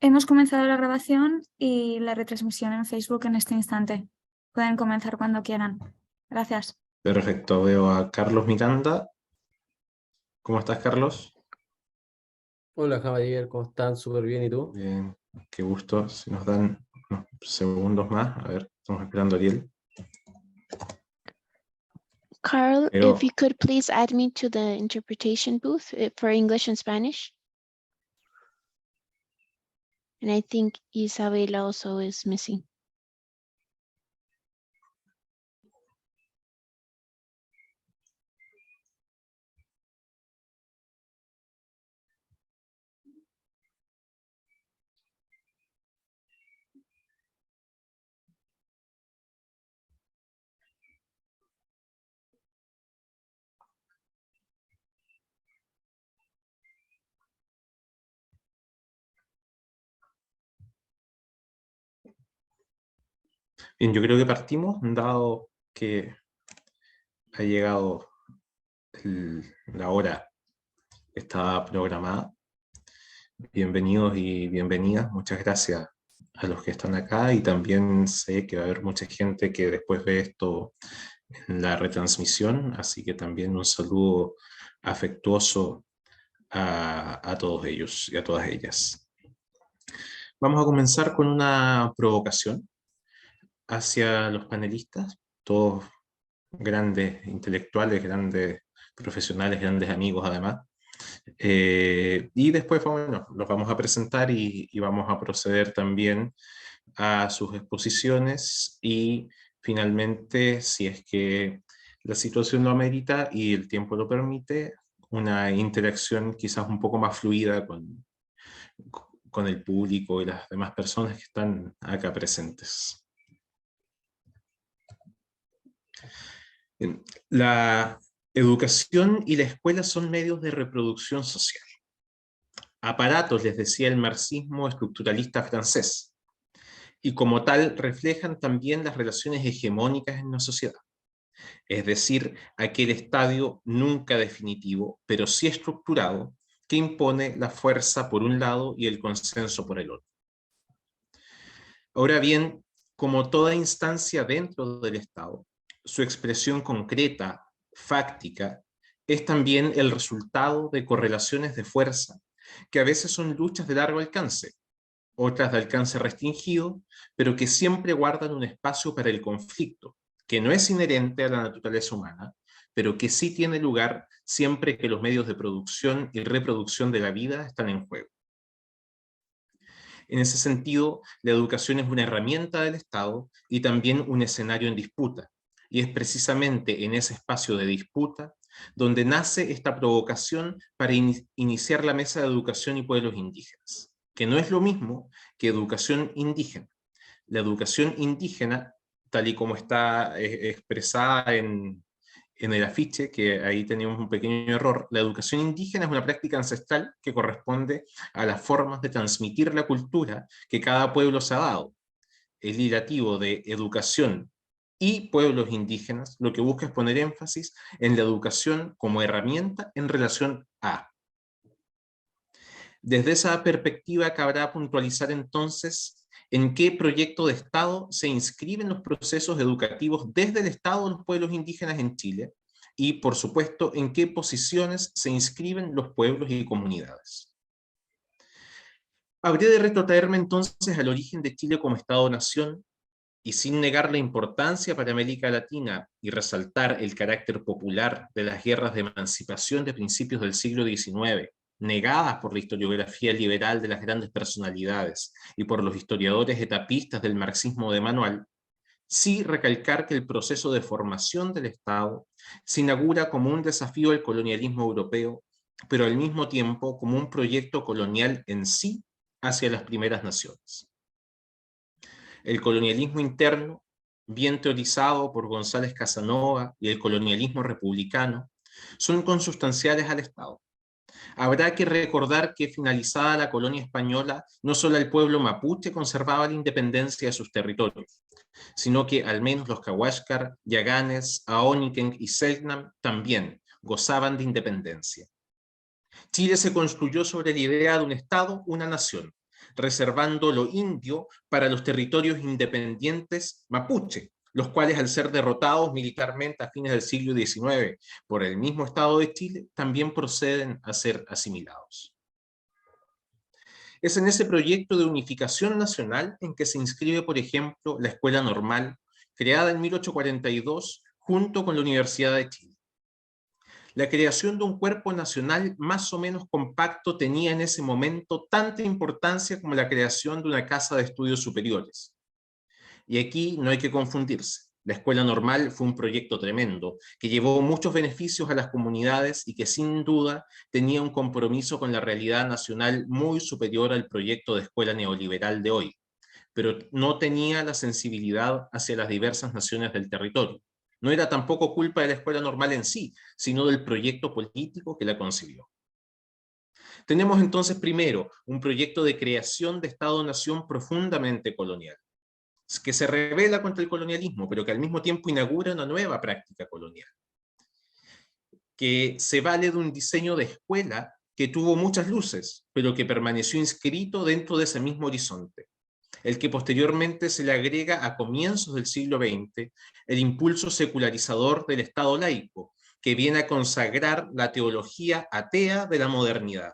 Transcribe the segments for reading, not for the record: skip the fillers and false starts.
Hemos comenzado la grabación y la retransmisión en Facebook en este instante. Pueden comenzar cuando quieran. Gracias. Perfecto, veo a Carlos Miranda. ¿Cómo estás, Carlos? Hola Javier, ¿cómo están? Súper bien, ¿y tú? Bien, qué gusto. Si nos dan unos segundos más, a ver, estamos esperando a Ariel. Carl, Pero, if you could please add me to the interpretation booth for English and Spanish. And I think Isabella also is missing. bien, yo creo que partimos, dado que ha llegado la hora que estaba programada. Bienvenidos y bienvenidas, muchas gracias a los que están acá, y también sé que va a haber mucha gente que después ve esto en la retransmisión, así que también un saludo afectuoso a todos ellos y a todas ellas. Vamos a comenzar con una provocación hacia los panelistas, todos grandes intelectuales, grandes profesionales, grandes amigos además. Y después, bueno, los vamos a presentar y vamos a proceder también a sus exposiciones, y finalmente, si es que la situación lo amerita y el tiempo lo permite, una interacción quizás un poco más fluida con el público y las demás personas que están acá presentes. Bien. La educación y la escuela son medios de reproducción social. Aparatos, les decía el marxismo estructuralista francés, y como tal reflejan también las relaciones hegemónicas en la sociedad. Es decir, aquel estadio nunca definitivo, pero sí estructurado, que impone la fuerza por un lado y el consenso por el otro. Ahora bien, como toda instancia dentro del Estado, su expresión concreta, fáctica, es también el resultado de correlaciones de fuerza, que a veces son luchas de largo alcance, otras de alcance restringido, pero que siempre guardan un espacio para el conflicto, que no es inherente a la naturaleza humana, pero que sí tiene lugar siempre que los medios de producción y reproducción de la vida están en juego. En ese sentido, la educación es una herramienta del Estado y también un escenario en disputa, y es precisamente en ese espacio de disputa donde nace esta provocación para iniciar la Mesa de Educación y Pueblos Indígenas, que no es lo mismo que educación indígena. La educación indígena, tal y como está expresada en el afiche, que ahí teníamos un pequeño error, la educación indígena es una práctica ancestral que corresponde a las formas de transmitir la cultura que cada pueblo se ha dado. El hilativo de educación y pueblos indígenas lo que busca es poner énfasis en la educación como herramienta en relación a. Desde esa perspectiva cabrá puntualizar entonces en qué proyecto de Estado se inscriben los procesos educativos desde el Estado de los pueblos indígenas en Chile, y por supuesto en qué posiciones se inscriben los pueblos y comunidades. Habría de retrotraerme entonces al origen de Chile como Estado-nación, y sin negar la importancia para América Latina y resaltar el carácter popular de las guerras de emancipación de principios del siglo XIX, negadas por la historiografía liberal de las grandes personalidades y por los historiadores etapistas del marxismo de manual, sí recalcar que el proceso de formación del Estado se inaugura como un desafío al colonialismo europeo, pero al mismo tiempo como un proyecto colonial en sí hacia las primeras naciones. El colonialismo interno, bien teorizado por González Casanova, y el colonialismo republicano son consustanciales al Estado. Habrá que recordar que finalizada la colonia española, no solo el pueblo mapuche conservaba la independencia de sus territorios, sino que al menos los Cahuáscar, Yaganes, Aoniken y Selknam también gozaban de independencia. Chile se construyó sobre la idea de un Estado, una nación, reservando lo indio para los territorios independientes mapuche, los cuales al ser derrotados militarmente a fines del siglo XIX por el mismo Estado de Chile, también proceden a ser asimilados. Es en ese proyecto de unificación nacional en que se inscribe, por ejemplo, la Escuela Normal, creada en 1842 junto con la Universidad de Chile. La creación de un cuerpo nacional más o menos compacto tenía en ese momento tanta importancia como la creación de una casa de estudios superiores. Y aquí no hay que confundirse. La Escuela Normal fue un proyecto tremendo, que llevó muchos beneficios a las comunidades y que sin duda tenía un compromiso con la realidad nacional muy superior al proyecto de escuela neoliberal de hoy, pero no tenía la sensibilidad hacia las diversas naciones del territorio. No era tampoco culpa de la Escuela Normal en sí, sino del proyecto político que la concibió. Tenemos entonces primero un proyecto de creación de Estado-nación profundamente colonial, que se rebela contra el colonialismo, pero que al mismo tiempo inaugura una nueva práctica colonial, que se vale de un diseño de escuela que tuvo muchas luces, pero que permaneció inscrito dentro de ese mismo horizonte, el que posteriormente se le agrega a comienzos del siglo XX el impulso secularizador del Estado laico, que viene a consagrar la teología atea de la modernidad,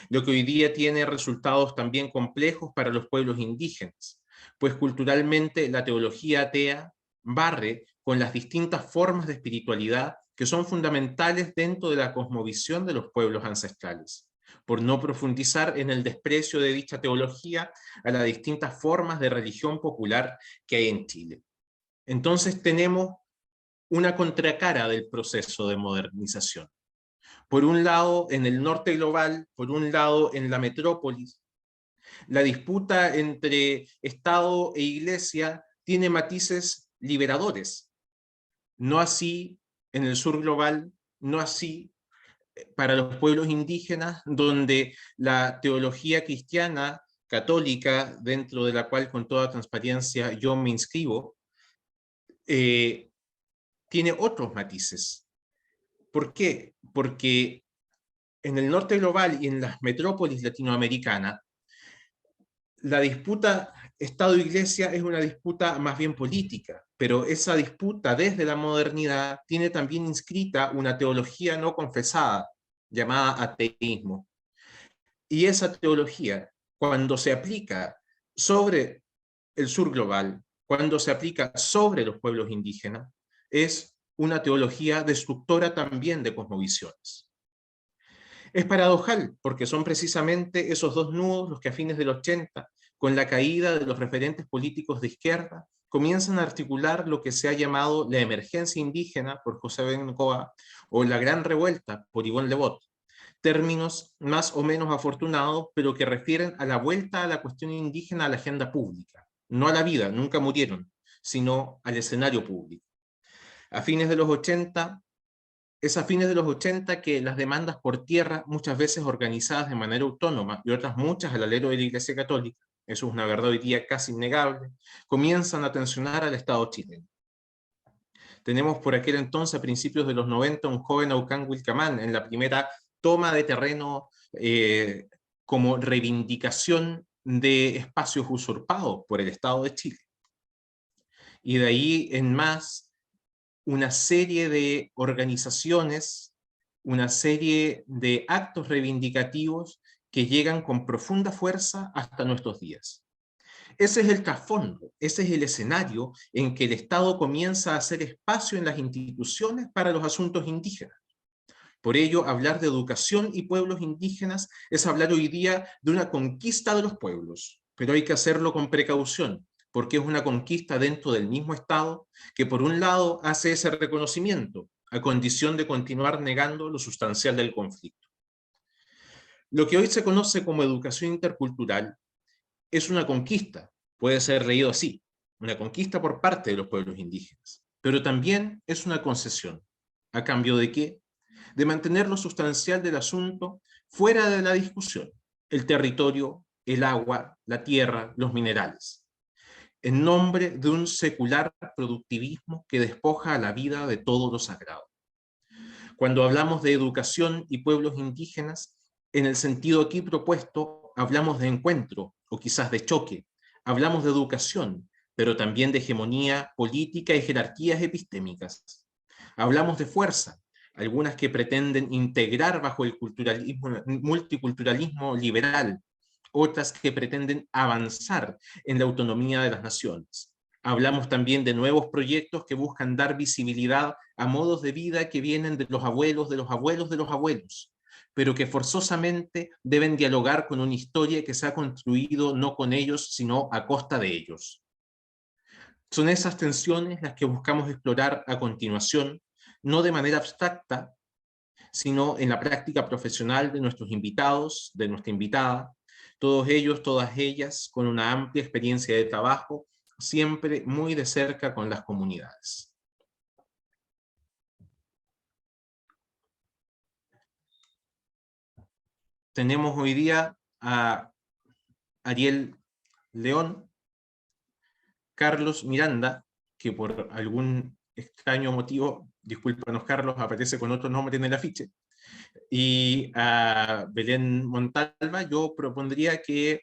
lo que hoy día tiene resultados también complejos para los pueblos indígenas, pues culturalmente la teología atea barre con las distintas formas de espiritualidad que son fundamentales dentro de la cosmovisión de los pueblos ancestrales, por no profundizar en el desprecio de dicha teología a las distintas formas de religión popular que hay en Chile. Entonces tenemos una contracara del proceso de modernización. Por un lado, en el norte global, por un lado, en la metrópolis, la disputa entre Estado e Iglesia tiene matices liberadores. No así en el sur global, no así para los pueblos indígenas, donde la teología cristiana católica, dentro de la cual con toda transparencia yo me inscribo, tiene otros matices. ¿Por qué? Porque en el norte global y en las metrópolis latinoamericanas, la disputa Estado-Iglesia es una disputa más bien política, pero esa disputa desde la modernidad tiene también inscrita una teología no confesada, llamada ateísmo. Y esa teología, cuando se aplica sobre el sur global, cuando se aplica sobre los pueblos indígenas, es una teología destructora también de cosmovisiones. Es paradojal, porque son precisamente esos dos nudos los que a fines del 80, con la caída de los referentes políticos de izquierda, comienzan a articular lo que se ha llamado la emergencia indígena por José Bengoa o la gran revuelta por Ivonne Lebot, términos más o menos afortunados, pero que refieren a la vuelta a la cuestión indígena a la agenda pública, no a la vida, nunca murieron, sino al escenario público. A fines de los 80, es a fines de los 80 que las demandas por tierra, muchas veces organizadas de manera autónoma y otras muchas al alero de la Iglesia Católica, eso es una verdad hoy día casi innegable, comienzan a tensionar al Estado chileno. Tenemos por aquel entonces, a principios de los 90, un joven Aucán Wilcamán en la primera toma de terreno como reivindicación de espacios usurpados por el Estado de Chile. Y de ahí en más, una serie de organizaciones, una serie de actos reivindicativos que llegan con profunda fuerza hasta nuestros días. Ese es el trasfondo, ese es el escenario en que el Estado comienza a hacer espacio en las instituciones para los asuntos indígenas. Por ello, hablar de educación y pueblos indígenas es hablar hoy día de una conquista de los pueblos, pero hay que hacerlo con precaución, porque es una conquista dentro del mismo Estado que por un lado hace ese reconocimiento, a condición de continuar negando lo sustancial del conflicto. Lo que hoy se conoce como educación intercultural es una conquista, puede ser leído así, una conquista por parte de los pueblos indígenas, pero también es una concesión. ¿A cambio de qué? De mantener lo sustancial del asunto fuera de la discusión, el territorio, el agua, la tierra, los minerales, en nombre de un secular productivismo que despoja a la vida de todo lo sagrado. Cuando hablamos de educación y pueblos indígenas, En el sentido aquí propuesto, hablamos de encuentro o quizás de choque, hablamos de educación, pero también de hegemonía política y jerarquías epistémicas. Hablamos de fuerza, algunas que pretenden integrar bajo el multiculturalismo liberal, otras que pretenden avanzar en la autonomía de las naciones. Hablamos también de nuevos proyectos que buscan dar visibilidad a modos de vida que vienen de los abuelos, de los abuelos, de los abuelos, pero que forzosamente deben dialogar con una historia que se ha construido no con ellos, sino a costa de ellos. Son esas tensiones las que buscamos explorar a continuación, no de manera abstracta, sino en la práctica profesional de nuestros invitados, de nuestra invitada, todos ellos, todas ellas, con una amplia experiencia de trabajo, siempre muy de cerca con las comunidades. Tenemos hoy día a Ariel León, Carlos Miranda, que por algún extraño motivo, discúlpanos Carlos, aparece con otro nombre en el afiche, y a Belén Montalva. Yo propondría que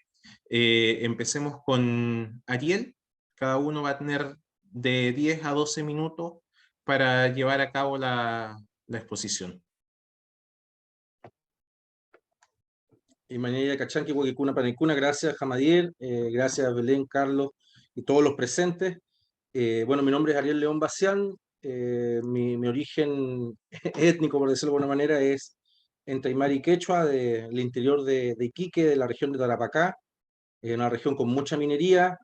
empecemos con Ariel. Cada uno va a tener de 10 a 12 minutos para llevar a cabo la exposición. Imanía Cachanqui, Huaquicuna, Panicuna, gracias Jamadier, gracias Belén, Carlos y todos los presentes. Bueno, mi nombre es Ariel León Bacián, mi origen étnico, por decirlo de alguna manera, es entre Aymara y Quechua, del interior de Iquique, de la región de Tarapacá, una región con mucha minería.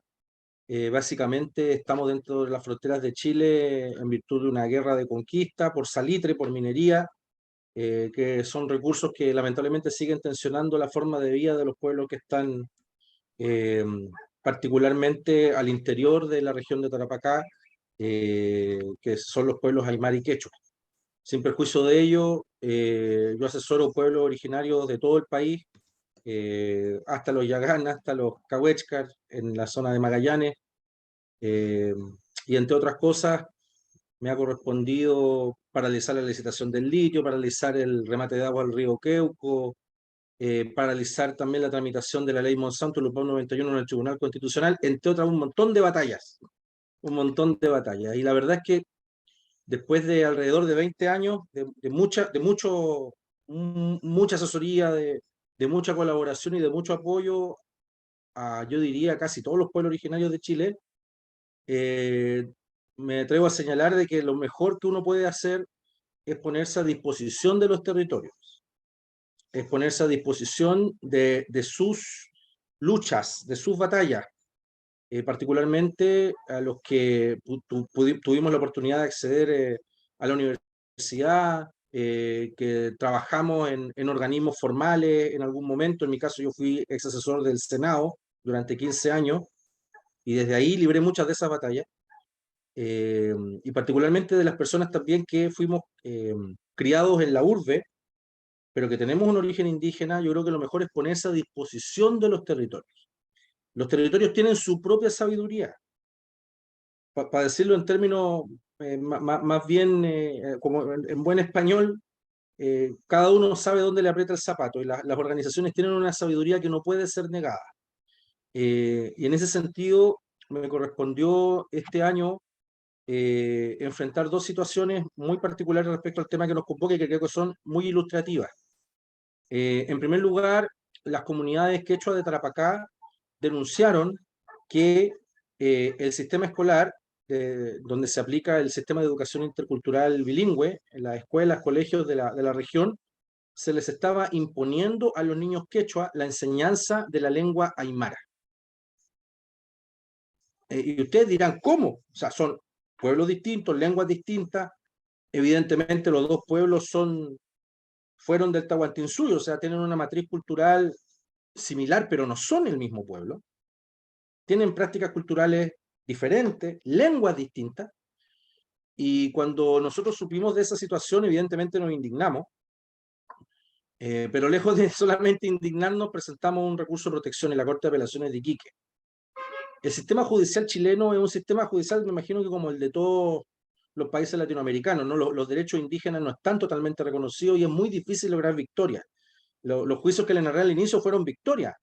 Básicamente estamos dentro de las fronteras de Chile en virtud de una guerra de conquista por salitre, por minería, que son recursos que lamentablemente siguen tensionando la forma de vida de los pueblos que están particularmente al interior de la región de Tarapacá, que son los pueblos Aymara y Quechua. Sin perjuicio de ello, yo asesoro pueblos originarios de todo el país, hasta los Yagán, hasta los Cahuéscar, en la zona de Magallanes, y entre otras cosas, me ha correspondido paralizar la licitación del litio, paralizar el remate de agua al río Queuco, paralizar también la tramitación de la ley Monsanto, el UPAU 91 en el Tribunal Constitucional, entre otras un montón de batallas, Y la verdad es que después de alrededor de 20 años, mucha asesoría, de mucha colaboración y de mucho apoyo a, yo diría, casi todos los pueblos originarios de Chile, me atrevo a señalar de que lo mejor que uno puede hacer es ponerse a disposición de los territorios, es ponerse a disposición de sus luchas, de sus batallas, particularmente a los que tuvimos la oportunidad de acceder a la universidad, que trabajamos en organismos formales en algún momento. En mi caso yo fui ex asesor del Senado durante 15 años y desde ahí libré muchas de esas batallas. Y particularmente de las personas también que fuimos criados en la urbe, pero que tenemos un origen indígena. Yo creo que lo mejor es ponerse a disposición de los territorios. Los territorios tienen su propia sabiduría. Para decirlo en términos más bien como en buen español, cada uno sabe dónde le aprieta el zapato, y las organizaciones tienen una sabiduría que no puede ser negada. Y en ese sentido me correspondió este año enfrentar dos situaciones muy particulares respecto al tema que nos convoca y que creo que son muy ilustrativas. En primer lugar, las comunidades quechua de Tarapacá denunciaron que el sistema escolar, donde se aplica el sistema de educación intercultural bilingüe, en las escuelas, colegios de la región, se les estaba imponiendo a los niños quechua la enseñanza de la lengua aymara. Y ustedes dirán, ¿cómo? O sea, son pueblos distintos, lenguas distintas. Evidentemente los dos pueblos fueron del Tahuantinsuyo, o sea, tienen una matriz cultural similar, pero no son el mismo pueblo. Tienen prácticas culturales diferentes, lenguas distintas. Y cuando nosotros supimos de esa situación, evidentemente nos indignamos. Pero lejos de solamente indignarnos, presentamos un recurso de protección en la Corte de Apelaciones de Iquique. El sistema judicial chileno es un sistema judicial, me imagino que como el de todos los países latinoamericanos, ¿no? Los derechos indígenas no están totalmente reconocidos y es muy difícil lograr victorias. los juicios que le narré al inicio fueron victorias,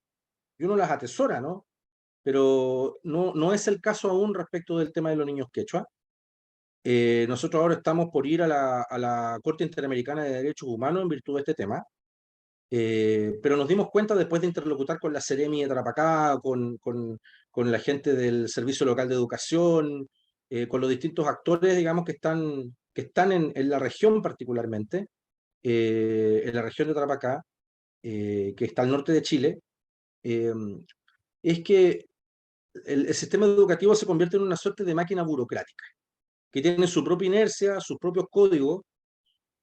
y uno las atesora, ¿no? Pero no es el caso aún respecto del tema de los niños quechua. Nosotros ahora estamos por ir a la Corte Interamericana de Derechos Humanos en virtud de este tema, pero nos dimos cuenta después de interlocutar con la Seremi de Tarapacá, con la gente del Servicio Local de Educación, con los distintos actores, digamos, que están en la región particularmente, en la región de Tarapacá, que está al norte de Chile, es que el sistema educativo se convierte en una suerte de máquina burocrática, que tiene su propia inercia, sus propios códigos,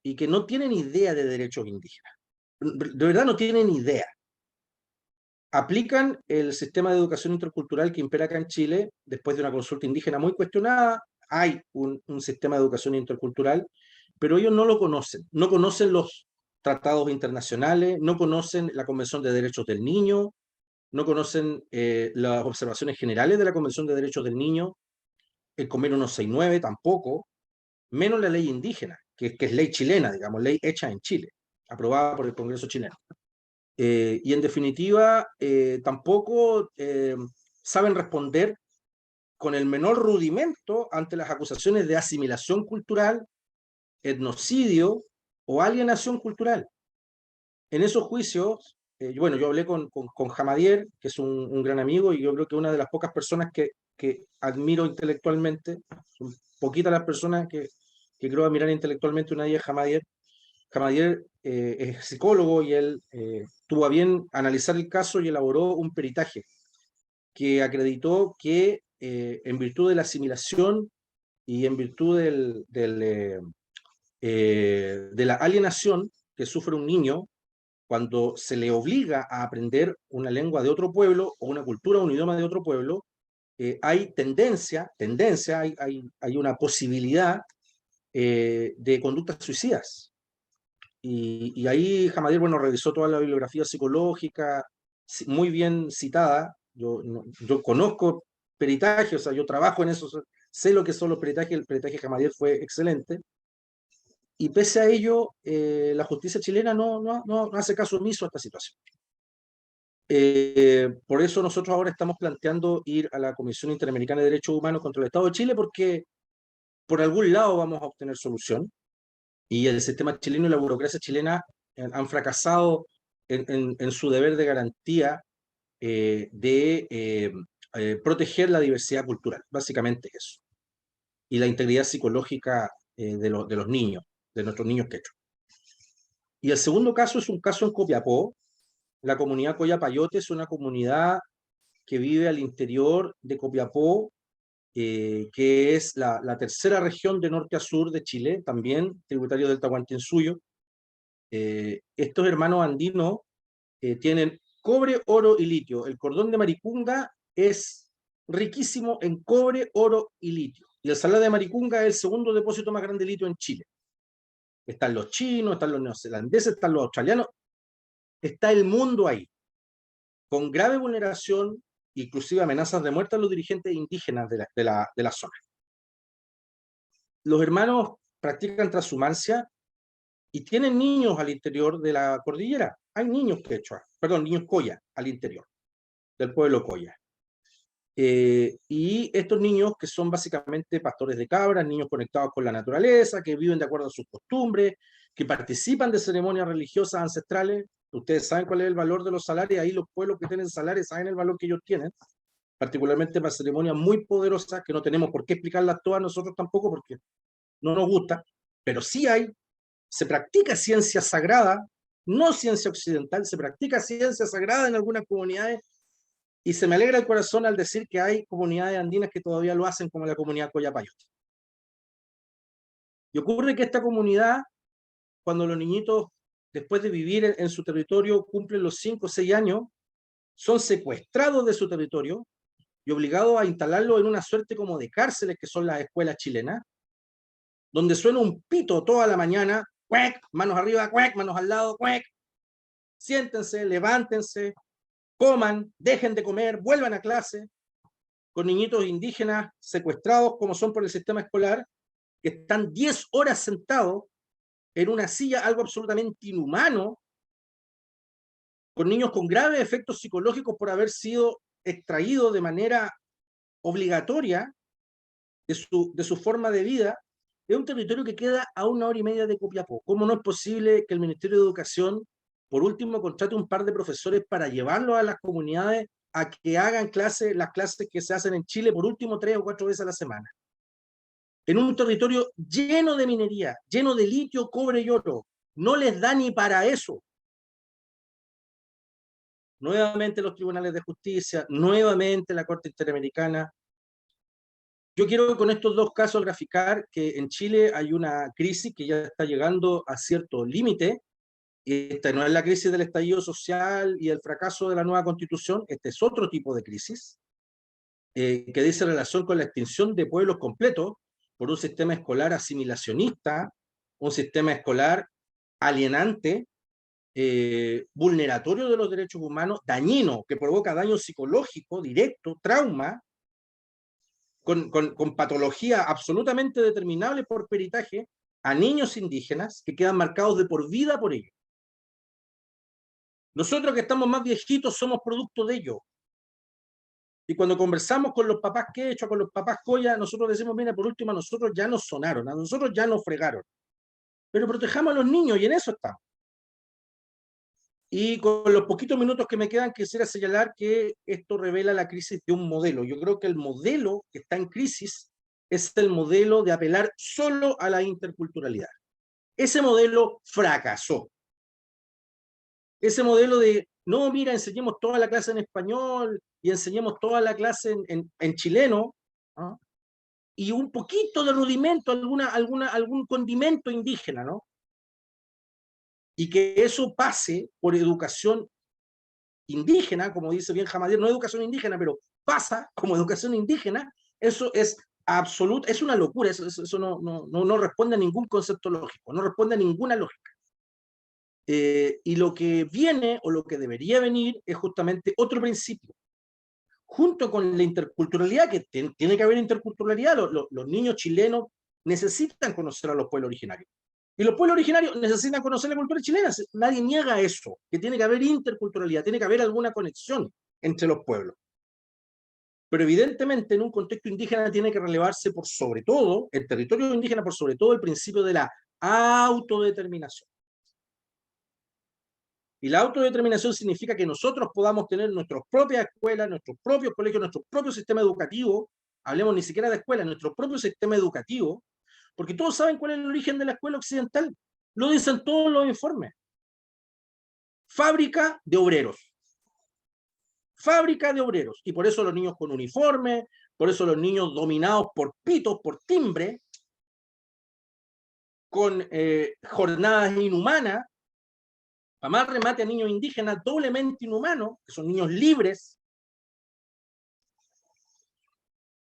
y que no tienen idea de derechos indígenas. De verdad no tienen idea. Aplican el sistema de educación intercultural que impera acá en Chile, después de una consulta indígena muy cuestionada. Hay un sistema de educación intercultural, pero ellos no lo conocen. No conocen los tratados internacionales, no conocen la Convención de Derechos del Niño, no conocen las observaciones generales de la Convención de Derechos del Niño, el Convenio 169 tampoco, menos la ley indígena, que es ley chilena, digamos, ley hecha en Chile, aprobada por el Congreso chileno. Y en definitiva, tampoco saben responder con el menor rudimento ante las acusaciones de asimilación cultural, etnocidio o alienación cultural. En esos juicios, bueno, yo hablé con Jamadier, que es un gran amigo, y yo creo que una de las pocas personas que admiro intelectualmente, son poquitas las personas que creo admirar intelectualmente, una de ellas es Jamadier. Jamadier es psicólogo y él tuvo a bien analizar el caso y elaboró un peritaje que acreditó que en virtud de la asimilación y en virtud de la alienación que sufre un niño cuando se le obliga a aprender una lengua de otro pueblo o una cultura o un idioma de otro pueblo, hay hay una posibilidad de conductas suicidas. Y ahí Jamadier, bueno, revisó toda la bibliografía psicológica, muy bien citada. Yo conozco peritaje, o sea, yo trabajo en eso, sé lo que son los peritajes, el peritaje de Jamadier fue excelente. Y pese a ello, la justicia chilena no hace caso omiso a esta situación. Por eso nosotros ahora estamos planteando ir a la Comisión Interamericana de Derechos Humanos contra el Estado de Chile, porque por algún lado vamos a obtener solución. Y el sistema chileno y la burocracia chilena han fracasado en su deber de garantía de proteger la diversidad cultural, básicamente eso. Y la integridad psicológica de los niños, de nuestros niños quechua. Y el segundo caso es un caso en Copiapó. La comunidad Coyapayote es una comunidad que vive al interior de Copiapó, que es la tercera región de norte a sur de Chile, también tributario del Tahuantinsuyo. Estos hermanos andinos tienen cobre, oro y litio. El cordón de Maricunga es riquísimo en cobre, oro y litio. Y el Salar de Maricunga es el segundo depósito más grande de litio en Chile. Están los chinos, están los neozelandeses, están los australianos. Está el mundo ahí, con grave vulneración, inclusive amenazas de muerte a los dirigentes indígenas de la zona. Los hermanos practican transhumancia y tienen niños al interior de la cordillera. Hay niños quechua, perdón, niños coya al interior del pueblo coya. Y estos niños, que son básicamente pastores de cabras, niños conectados con la naturaleza, que viven de acuerdo a sus costumbres, que participan de ceremonias religiosas ancestrales. Ustedes saben cuál es el valor de los salarios, ahí los pueblos que tienen salarios saben el valor que ellos tienen, particularmente para ceremonias muy poderosas que no tenemos por qué explicarlas todas nosotros tampoco porque no nos gusta, pero sí se practica ciencia sagrada, no ciencia occidental, se practica ciencia sagrada en algunas comunidades, y se me alegra el corazón al decir que hay comunidades andinas que todavía lo hacen, como la comunidad Coyapayote. Y ocurre que esta comunidad, cuando los niñitos, después de vivir en su territorio, cumplen los 5 o 6 años, son secuestrados de su territorio y obligados a instalarlos en una suerte como de cárceles, que son las escuelas chilenas, donde suena un pito toda la mañana, ¡cuec! Manos arriba, ¡cuec! Manos al lado, ¡cuec! Siéntense, levántense, coman, dejen de comer, vuelvan a clase, con niñitos indígenas secuestrados, como son por el sistema escolar, que están 10 horas sentados en una silla, algo absolutamente inhumano, con niños con graves efectos psicológicos por haber sido extraídos de manera obligatoria de su forma de vida, es un territorio que queda a 1 hora y media de Copiapó. ¿Cómo no es posible que el Ministerio de Educación, por último, contrate un par de profesores para llevarlos a las comunidades a que hagan las clases que se hacen en Chile, por último 3 o 4 veces a la semana? En un territorio lleno de minería, lleno de litio, cobre y oro. No les da ni para eso. Nuevamente los tribunales de justicia, nuevamente la Corte Interamericana. Yo quiero con estos dos casos graficar que en Chile hay una crisis que ya está llegando a cierto límite. Esta no es la crisis del estallido social y el fracaso de la nueva Constitución, este es otro tipo de crisis, que dice relación con la extinción de pueblos completos por un sistema escolar asimilacionista, un sistema escolar alienante, vulneratorio de los derechos humanos, dañino, que provoca daño psicológico directo, trauma, con patología absolutamente determinable por peritaje a niños indígenas que quedan marcados de por vida por ello. Nosotros que estamos más viejitos somos producto de ello. Y cuando conversamos con los papás quechua, con los papás coya, nosotros decimos, mira, por último, a nosotros ya nos sonaron, a nosotros ya nos fregaron. Pero protejamos a los niños y en eso estamos. Y con los poquitos minutos que me quedan, quisiera señalar que esto revela la crisis de un modelo. Yo creo que el modelo que está en crisis es el modelo de apelar solo a la interculturalidad. Ese modelo fracasó. Ese modelo de, no, mira, enseñemos toda la clase en español y enseñemos toda la clase en chileno, ¿no? Y un poquito de rudimento, algún condimento indígena, ¿no? Y que eso pase por educación indígena, como dice bien Jamadier, no educación indígena, pero pasa como educación indígena, eso es absoluto, es una locura, eso no responde a ningún concepto lógico, no responde a ninguna lógica. Y lo que viene, o lo que debería venir, es justamente otro principio. Junto con la interculturalidad, que tiene que haber interculturalidad, los niños chilenos necesitan conocer a los pueblos originarios. Y los pueblos originarios necesitan conocer la cultura chilena. Nadie niega eso, que tiene que haber interculturalidad, tiene que haber alguna conexión entre los pueblos. Pero evidentemente en un contexto indígena tiene que relevarse por sobre todo, el territorio indígena por sobre todo, el principio de la autodeterminación. Y la autodeterminación significa que nosotros podamos tener nuestras propias escuelas, nuestros propios colegios, nuestro propio sistema educativo, hablemos ni siquiera de escuela, nuestro propio sistema educativo, porque todos saben cuál es el origen de la escuela occidental. Lo dicen todos los informes. Fábrica de obreros. Fábrica de obreros. Y por eso los niños con uniforme, por eso los niños dominados por pitos, por timbre, con jornadas inhumanas, para más remate a niños indígenas doblemente inhumanos, que son niños libres.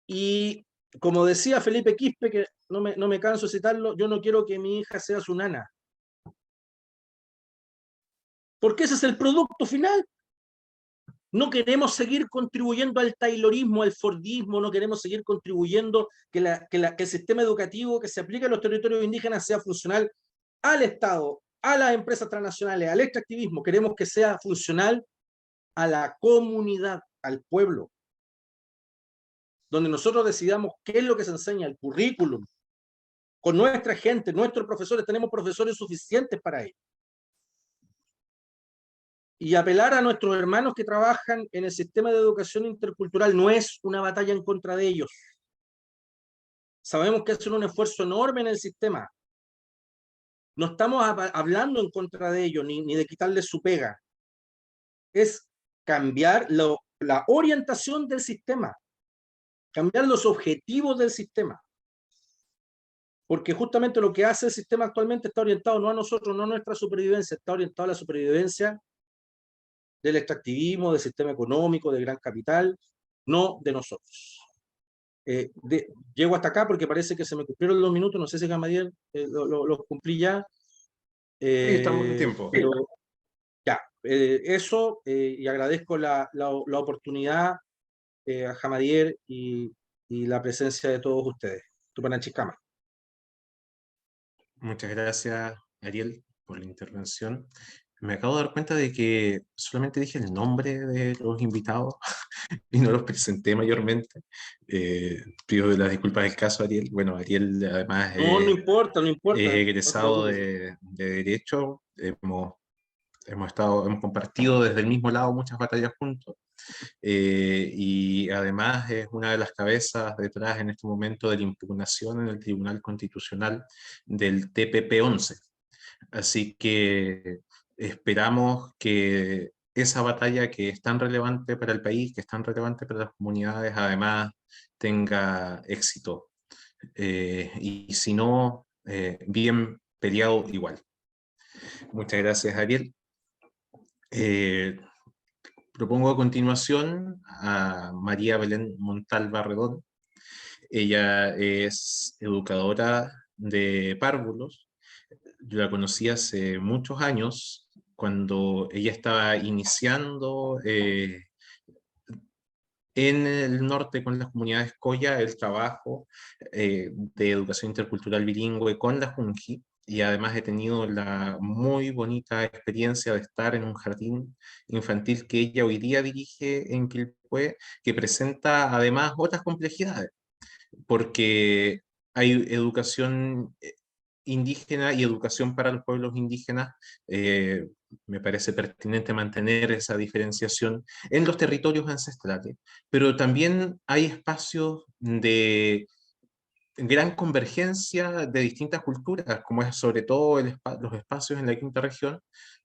Y como decía Felipe Quispe, que no me canso de citarlo, yo no quiero que mi hija sea su nana. Porque ese es el producto final. No queremos seguir contribuyendo al taylorismo, al fordismo, no queremos seguir contribuyendo que el sistema educativo que se aplica a los territorios indígenas sea funcional al Estado, a las empresas transnacionales, al extractivismo. Queremos que sea funcional a la comunidad, al pueblo, donde nosotros decidamos qué es lo que se enseña, el currículum, con nuestra gente, nuestros profesores, tenemos profesores suficientes para ello. Y apelar a nuestros hermanos que trabajan en el sistema de educación intercultural no es una batalla en contra de ellos. Sabemos que hacen un esfuerzo enorme en el sistema. No estamos hablando en contra de ellos, ni de quitarles su pega. Es cambiar la orientación del sistema, cambiar los objetivos del sistema. Porque justamente lo que hace el sistema actualmente está orientado no a nosotros, no a nuestra supervivencia, está orientado a la supervivencia del extractivismo, del sistema económico, del gran capital, no de nosotros. Llego hasta acá porque parece que se me cumplieron los minutos, no sé si Gamadiel lo cumplí ya. Sí, estamos en tiempo. Pero ya, eso, y agradezco la oportunidad a Jamadier y la presencia de todos ustedes. Tupananchikama. Muchas gracias, Ariel, por la intervención. Me acabo de dar cuenta de que solamente dije el nombre de los invitados y no los presenté mayormente. Pido las disculpas del caso, Ariel. Bueno, Ariel además No, no importa, no importa. es No te egresado preocupes. de Derecho. Hemos compartido desde el mismo lado muchas batallas juntos. Y además es una de las cabezas detrás en este momento de la impugnación en el Tribunal Constitucional del TPP-11. Así que esperamos que esa batalla que es tan relevante para el país, que es tan relevante para las comunidades, además tenga éxito. Y si no, bien peleado igual. Muchas gracias, Ariel. Propongo a continuación a María Belén Montalva Redón. Ella es educadora de párvulos. Yo la conocí hace muchos años, cuando ella estaba iniciando en el norte con las comunidades Coya el trabajo de educación intercultural bilingüe con la Junji, y además he tenido la muy bonita experiencia de estar en un jardín infantil que ella hoy día dirige en Quilpué, que presenta además otras complejidades, porque hay educación indígena y educación para los pueblos indígenas. Me parece pertinente mantener esa diferenciación en los territorios ancestrales, pero también hay espacios de gran convergencia de distintas culturas, como es sobre todo los espacios en la quinta región,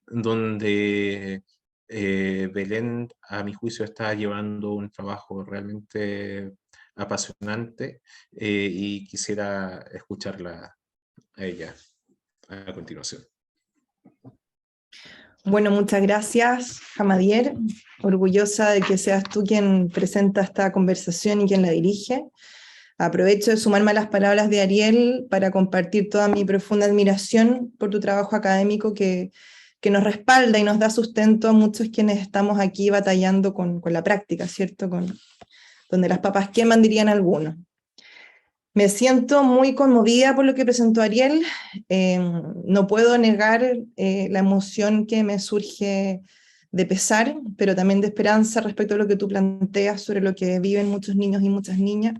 donde Belén, a mi juicio, está llevando un trabajo realmente apasionante, y quisiera escucharla a ella a continuación. Bueno, muchas gracias, Jamadier. Orgullosa de que seas tú quien presenta esta conversación y quien la dirige. Aprovecho de sumarme a las palabras de Ariel para compartir toda mi profunda admiración por tu trabajo académico que nos respalda y nos da sustento a muchos quienes estamos aquí batallando con la práctica, ¿cierto? Donde las papas queman, dirían algunos. Me siento muy conmovida por lo que presentó Ariel. No puedo negar la emoción que me surge de pesar, pero también de esperanza respecto a lo que tú planteas sobre lo que viven muchos niños y muchas niñas,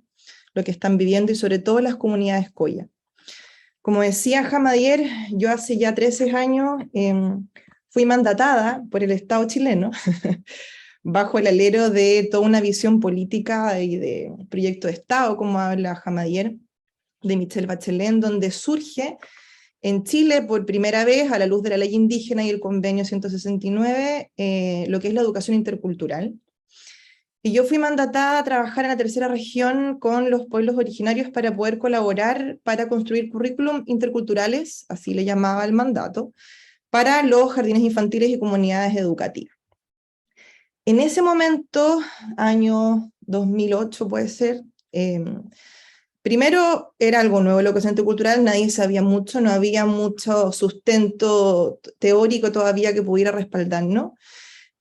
lo que están viviendo y sobre todo las comunidades Coya. Como decía Jamadier, yo hace ya 13 años fui mandatada por el Estado chileno bajo el alero de toda una visión política y de proyecto de Estado, como habla Jamadier, de Michelle Bachelet, en donde surge en Chile por primera vez, a la luz de la ley indígena y el convenio 169, lo que es la educación intercultural. Y yo fui mandatada a trabajar en la tercera región con los pueblos originarios para poder colaborar para construir currículum interculturales, así le llamaba el mandato, para los jardines infantiles y comunidades educativas. En ese momento, año 2008 puede ser, primero era algo nuevo la educación intercultural, nadie sabía mucho, no había mucho sustento teórico todavía que pudiera respaldarnos,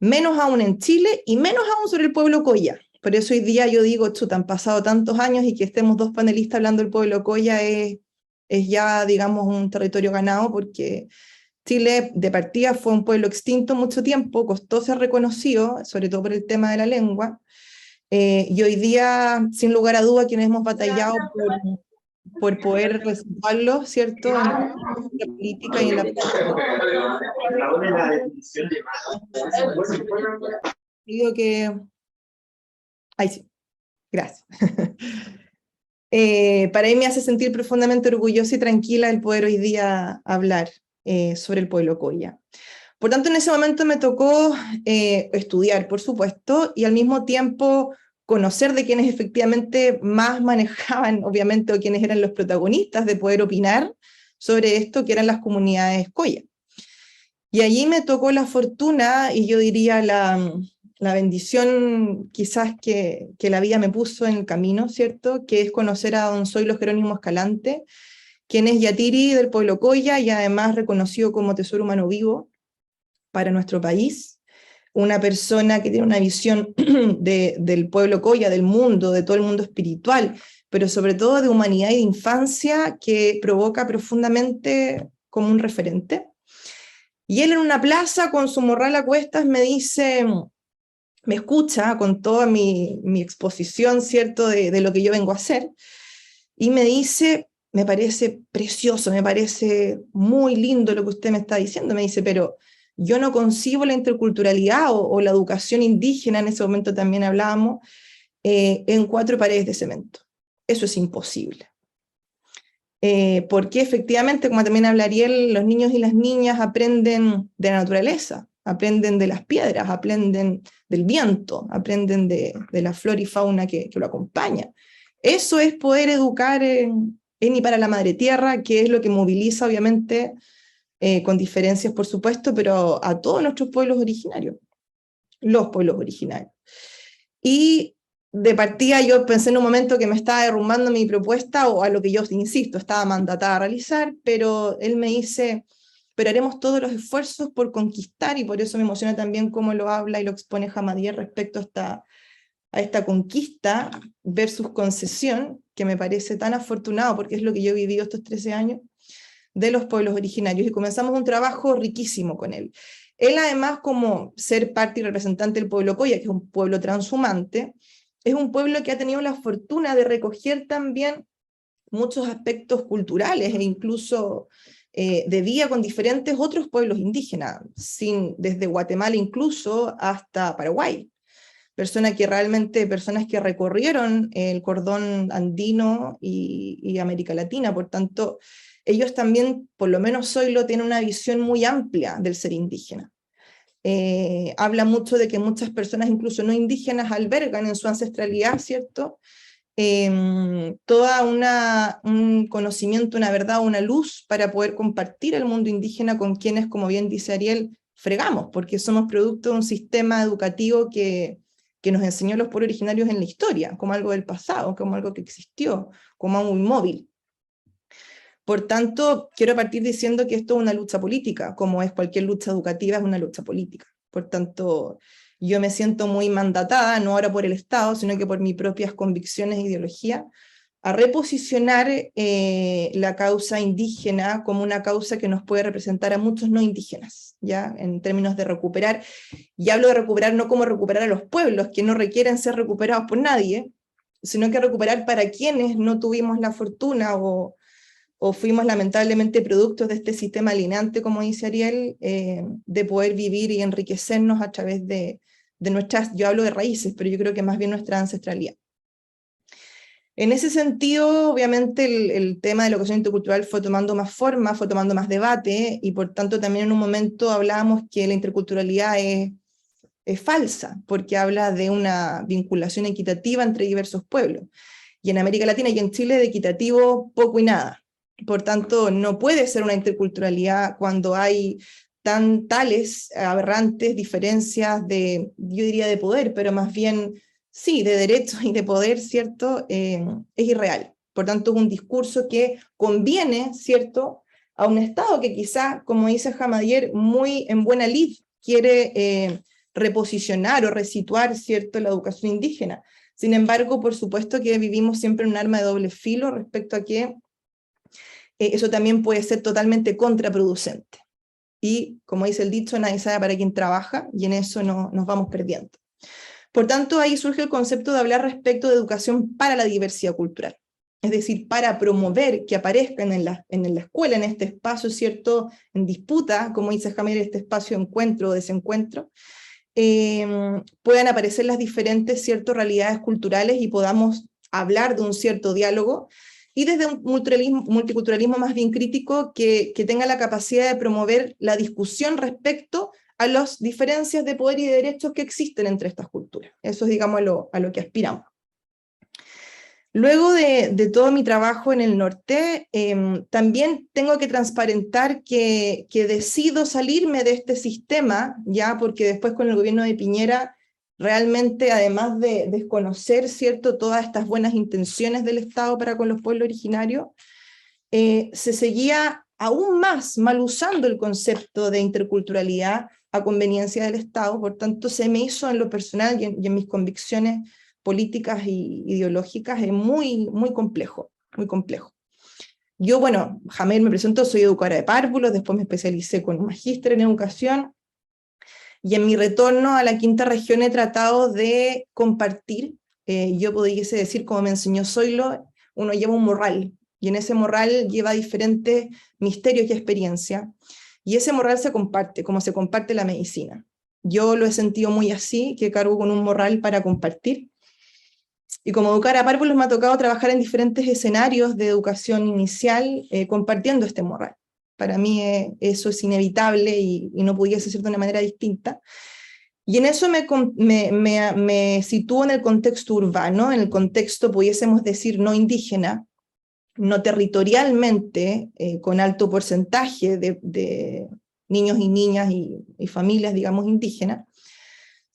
menos aún en Chile y menos aún sobre el pueblo Coya. Por eso hoy día yo digo, chuta, han pasado tantos años y que estemos dos panelistas hablando del pueblo Coya es ya, digamos, un territorio ganado, porque Chile de partida fue un pueblo extinto mucho tiempo, costó ser reconocido, sobre todo por el tema de la lengua, y hoy día, sin lugar a duda, quienes hemos batallado por poder reservarlo, ¿cierto?, en la política y en la digo que... Ahí sí, gracias. Para mí me hace sentir profundamente orgullosa y tranquila el poder hoy día hablar sobre el pueblo Coya. Por tanto, en ese momento me tocó estudiar, por supuesto, y al mismo tiempo conocer de quienes efectivamente más manejaban, obviamente, o quienes eran los protagonistas de poder opinar sobre esto, que eran las comunidades Coya. Y allí me tocó la fortuna, y yo diría la bendición quizás que la vida me puso en el camino, ¿cierto?, que es conocer a don Zoilo Jerónimo Escalante, quien es yatiri del pueblo Coya y además reconocido como tesoro humano vivo para nuestro país, una persona que tiene una visión del pueblo Coya, del mundo, de todo el mundo espiritual, pero sobre todo de humanidad y de infancia, que provoca profundamente como un referente. Y él en una plaza con su morral a cuestas me dice, me escucha con toda mi exposición, ¿cierto?, de lo que yo vengo a hacer, y me dice, me parece precioso, me parece muy lindo lo que usted me está diciendo, me dice, pero yo no concibo la interculturalidad o la educación indígena, en ese momento también hablábamos, en 4 paredes de cemento. Eso es imposible. Porque efectivamente, como también habla Ariel, los niños y las niñas aprenden de la naturaleza, aprenden de las piedras, aprenden del viento, aprenden de la flora y fauna que lo acompaña. Eso es poder educar en y para la madre tierra, que es lo que moviliza, obviamente, con diferencias, por supuesto, pero a todos nuestros pueblos originarios, los pueblos originarios. Y de partida yo pensé en un momento que me estaba derrumbando mi propuesta, o a lo que yo, insisto, estaba mandatada a realizar, pero él me dice, pero haremos todos los esfuerzos por conquistar, y por eso me emociona también cómo lo habla y lo expone Hamadier respecto a esta conquista versus concesión, que me parece tan afortunado, porque es lo que yo he vivido estos 13 años, de los pueblos originarios, y comenzamos un trabajo riquísimo con él. Él además, como ser parte y representante del pueblo Coya, que es un pueblo transhumante, es un pueblo que ha tenido la fortuna de recoger también muchos aspectos culturales, e incluso de vida con diferentes otros pueblos indígenas, desde Guatemala incluso hasta Paraguay. Personas que recorrieron el cordón andino y América Latina, por tanto, ellos también, por lo menos Zoilo, tienen una visión muy amplia del ser indígena. Habla mucho de que muchas personas, incluso no indígenas, albergan en su ancestralidad, ¿cierto?, toda un conocimiento, una verdad, una luz para poder compartir el mundo indígena con quienes, como bien dice Ariel, fregamos, porque somos producto de un sistema educativo que nos enseñó a los pueblos originarios en la historia, como algo del pasado, como algo que existió, como algo inmóvil. Por tanto, quiero partir diciendo que esto es una lucha política, como es cualquier lucha educativa, es una lucha política. Por tanto, yo me siento muy mandatada, no ahora por el Estado, sino que por mis propias convicciones e ideología, a reposicionar la causa indígena como una causa que nos puede representar a muchos no indígenas, ¿ya? En términos de recuperar, y hablo de recuperar no como recuperar a los pueblos, que no requieren ser recuperados por nadie, sino que recuperar para quienes no tuvimos la fortuna o fuimos lamentablemente productos de este sistema alienante, como dice Ariel, de poder vivir y enriquecernos a través de nuestras, yo hablo de raíces, pero yo creo que más bien nuestra ancestralidad. En ese sentido, obviamente, el tema de la educación intercultural fue tomando más forma, fue tomando más debate, y por tanto también en un momento hablábamos que la interculturalidad es falsa, porque habla de una vinculación equitativa entre diversos pueblos. Y en América Latina y en Chile de equitativo poco y nada. Por tanto, no puede ser una interculturalidad cuando hay tales aberrantes diferencias yo diría de poder, pero más bien, sí, de derechos y de poder, ¿cierto? Es irreal. Por tanto, es un discurso que conviene, ¿cierto?, a un Estado que quizá, como dice Hamadier, muy en buena lid, quiere reposicionar o resituar, ¿cierto?, la educación indígena. Sin embargo, por supuesto que vivimos siempre en un arma de doble filo respecto a que eso también puede ser totalmente contraproducente. Y, como dice el dicho, nadie sabe para quién trabaja, y en eso nos vamos perdiendo. Por tanto, ahí surge el concepto de hablar respecto de educación para la diversidad cultural. Es decir, para promover que aparezcan en la escuela, en este espacio, ¿cierto?, en disputa, como dice Hamadier, este espacio de encuentro o desencuentro, puedan aparecer las diferentes, ¿cierto?, realidades culturales y podamos hablar de un cierto diálogo, y desde un multiculturalismo más bien crítico que tenga la capacidad de promover la discusión respecto a las diferencias de poder y de derechos que existen entre estas culturas. Eso es, digamos, a lo que aspiramos. Luego de todo mi trabajo en el norte, también tengo que transparentar que decido salirme de este sistema, ya porque después con el gobierno de Piñera, realmente, además de desconocer, ¿cierto?, todas estas buenas intenciones del Estado para con los pueblos originarios, se seguía aún más mal usando el concepto de interculturalidad a conveniencia del Estado. Por tanto, se me hizo en lo personal y en mis convicciones políticas e ideológicas muy, muy complejo, muy complejo. Yo, bueno, Jamel me presentó, soy educadora de párvulos, después me especialicé con un magíster en educación, y en mi retorno a la quinta región he tratado de compartir, yo pudiese decir, como me enseñó Zoilo, uno lleva un morral, y en ese morral lleva diferentes misterios y experiencias, y ese morral se comparte, como se comparte la medicina. Yo lo he sentido muy así, que cargo con un morral para compartir, y como educadora de párvulos me ha tocado trabajar en diferentes escenarios de educación inicial, compartiendo este morral. Para mí eso es inevitable y no pudiese ser de una manera distinta. Y en eso me sitúo en el contexto urbano, en el contexto, pudiésemos decir, no indígena, no territorialmente, con alto porcentaje de niños y niñas y familias, digamos, indígenas.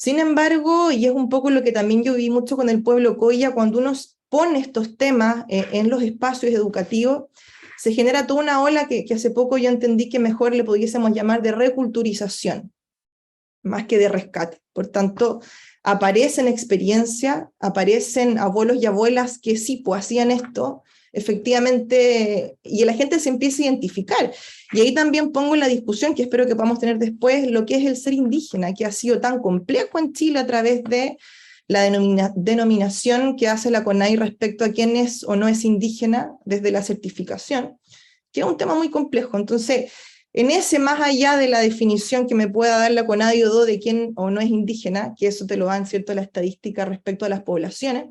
Sin embargo, y es un poco lo que también yo vi mucho con el pueblo Coya, cuando uno pone estos temas en los espacios educativos, se genera toda una ola que hace poco yo entendí que mejor le pudiésemos llamar de reculturización, más que de rescate. Por tanto, aparecen experiencias, aparecen abuelos y abuelas que sí, pues hacían esto, efectivamente, y la gente se empieza a identificar. Y ahí también pongo en la discusión, que espero que podamos tener después, lo que es el ser indígena, que ha sido tan complejo en Chile a través de la denominación que hace la CONAI respecto a quién es o no es indígena desde la certificación, que es un tema muy complejo. Entonces, en ese, más allá de la definición que me pueda dar la CONADI o DO de quién o no es indígena, que eso te lo dan, ¿cierto?, la estadística respecto a las poblaciones,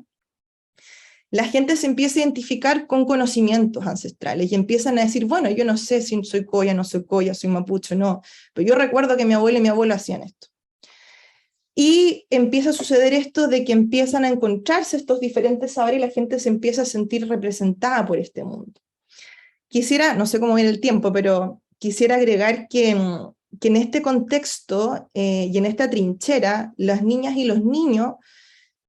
la gente se empieza a identificar con conocimientos ancestrales y empiezan a decir, bueno, yo no sé si soy coya, no soy coya, soy mapuche, no, pero yo recuerdo que mi abuela y mi abuelo hacían esto. Y empieza a suceder esto de que empiezan a encontrarse estos diferentes saberes y la gente se empieza a sentir representada por este mundo. Quisiera, no sé cómo viene el tiempo, pero quisiera agregar que en este contexto y en esta trinchera, las niñas y los niños,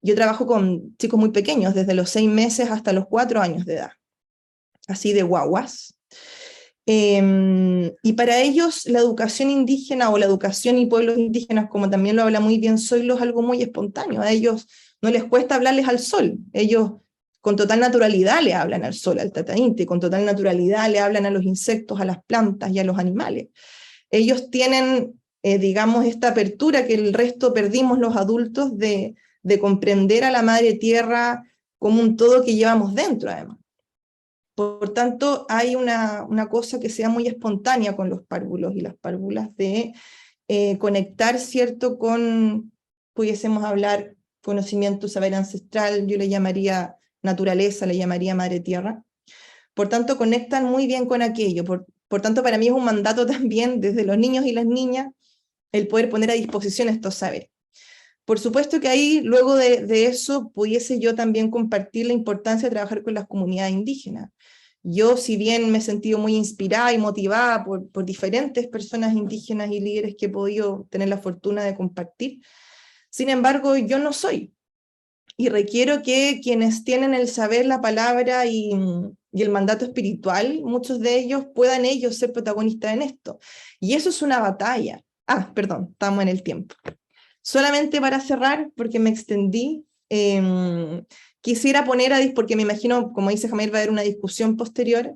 yo trabajo con chicos muy pequeños, desde los 6 meses hasta los 4 años de edad, así de guaguas. Y para ellos la educación indígena o la educación y pueblos indígenas, como también lo habla muy bien Zoilo, es algo muy espontáneo. A ellos no les cuesta hablarles al sol, ellos con total naturalidad le hablan al sol, al tatanite, con total naturalidad le hablan a los insectos, a las plantas y a los animales. Ellos tienen, digamos, esta apertura que el resto perdimos los adultos de comprender a la madre tierra como un todo que llevamos dentro, además. Por tanto, hay una cosa que sea muy espontánea con los párvulos y las párvulas de conectar, ¿cierto?, con, pudiésemos hablar, conocimiento, saber ancestral, yo le llamaría naturaleza, le llamaría madre tierra. Por tanto, conectan muy bien con aquello. Por tanto, para mí es un mandato también, desde los niños y las niñas, el poder poner a disposición estos saberes. Por supuesto que ahí, luego de eso, pudiese yo también compartir la importancia de trabajar con las comunidades indígenas. Yo, si bien me he sentido muy inspirada y motivada por diferentes personas indígenas y líderes que he podido tener la fortuna de compartir, sin embargo, yo no soy. Y requiero que quienes tienen el saber, la palabra y el mandato espiritual, muchos de ellos puedan ellos ser protagonistas en esto. Y eso es una batalla. Ah, perdón, estamos en el tiempo. Solamente para cerrar, porque me extendí, quisiera poner, porque me imagino, como dice Jamel, va a haber una discusión posterior,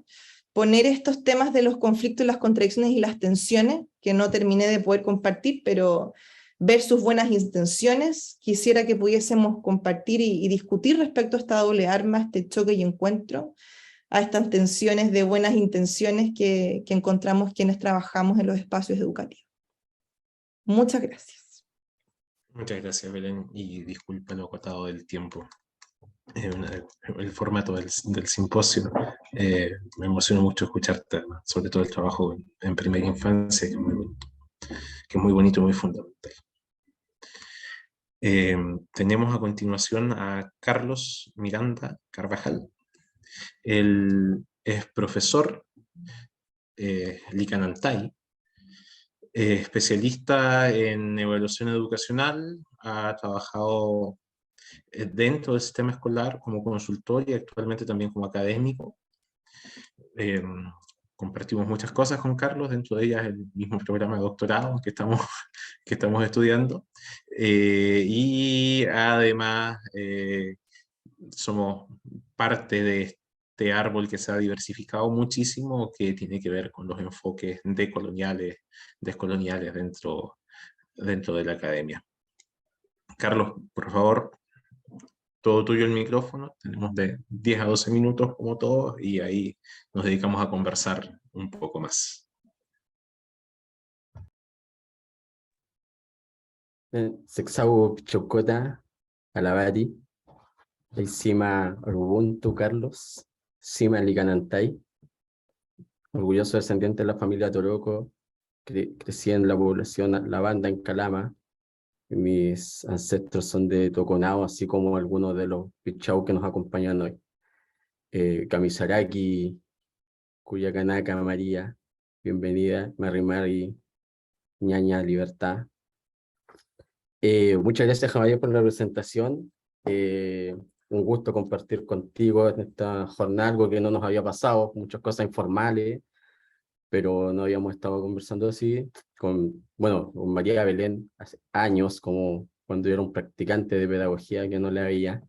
poner estos temas de los conflictos, las contradicciones y las tensiones, que no terminé de poder compartir, pero ver sus buenas intenciones, quisiera que pudiésemos compartir y discutir respecto a esta doble arma, este choque y encuentro, a estas tensiones de buenas intenciones que encontramos quienes trabajamos en los espacios educativos. Muchas gracias. Muchas gracias, Belén, y disculpa lo acotado del tiempo. El formato del simposio. Me emociona mucho escucharte, sobre todo el trabajo en primera infancia, que es muy bonito y muy fundamental. Tenemos a continuación a Carlos Miranda Carvajal. Él es profesor Licanantay, especialista en evaluación educacional, ha trabajado dentro del sistema escolar como consultor y actualmente también como académico. Compartimos muchas cosas con Carlos, dentro de ellas el mismo programa de doctorado que estamos estudiando, y además somos parte de este árbol que se ha diversificado muchísimo, que tiene que ver con los enfoques decoloniales, descoloniales dentro de la academia. Carlos, por favor, todo tuyo el micrófono. Tenemos de 10 a 12 minutos como todos y ahí nos dedicamos a conversar un poco más. Sexau Chocota, Alabari, Sima Ubuntu Carlos, Sima Licanantay, orgulloso descendiente de la familia Toroco, crecí en la población La Banda en Calama. Mis ancestros son de Toconao, así como algunos de los pichau que nos acompañan hoy. Kamisaraki, Cuyacanaka María, bienvenida, Mari, Ñaña Libertad. Muchas gracias, Javier, por la presentación. Un gusto compartir contigo en esta jornada, algo que no nos había pasado, muchas cosas informales, pero no habíamos estado conversando así con María Belén hace años, como cuando yo era un practicante de pedagogía que no la veía.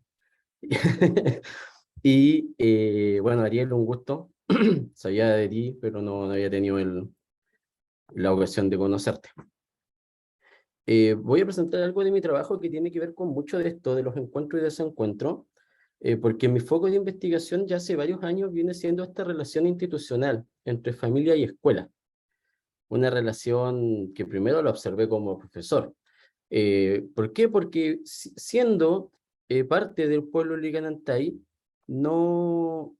Y bueno, Ariel, un gusto. Sabía de ti, pero no había tenido la ocasión de conocerte. Voy a presentar algo de mi trabajo que tiene que ver con mucho de esto, de los encuentros y desencuentros, porque mi foco de investigación ya hace varios años viene siendo esta relación institucional entre familia y escuela. Una relación que primero la observé como profesor. ¿Por qué? Porque siendo parte del pueblo Licanantay, no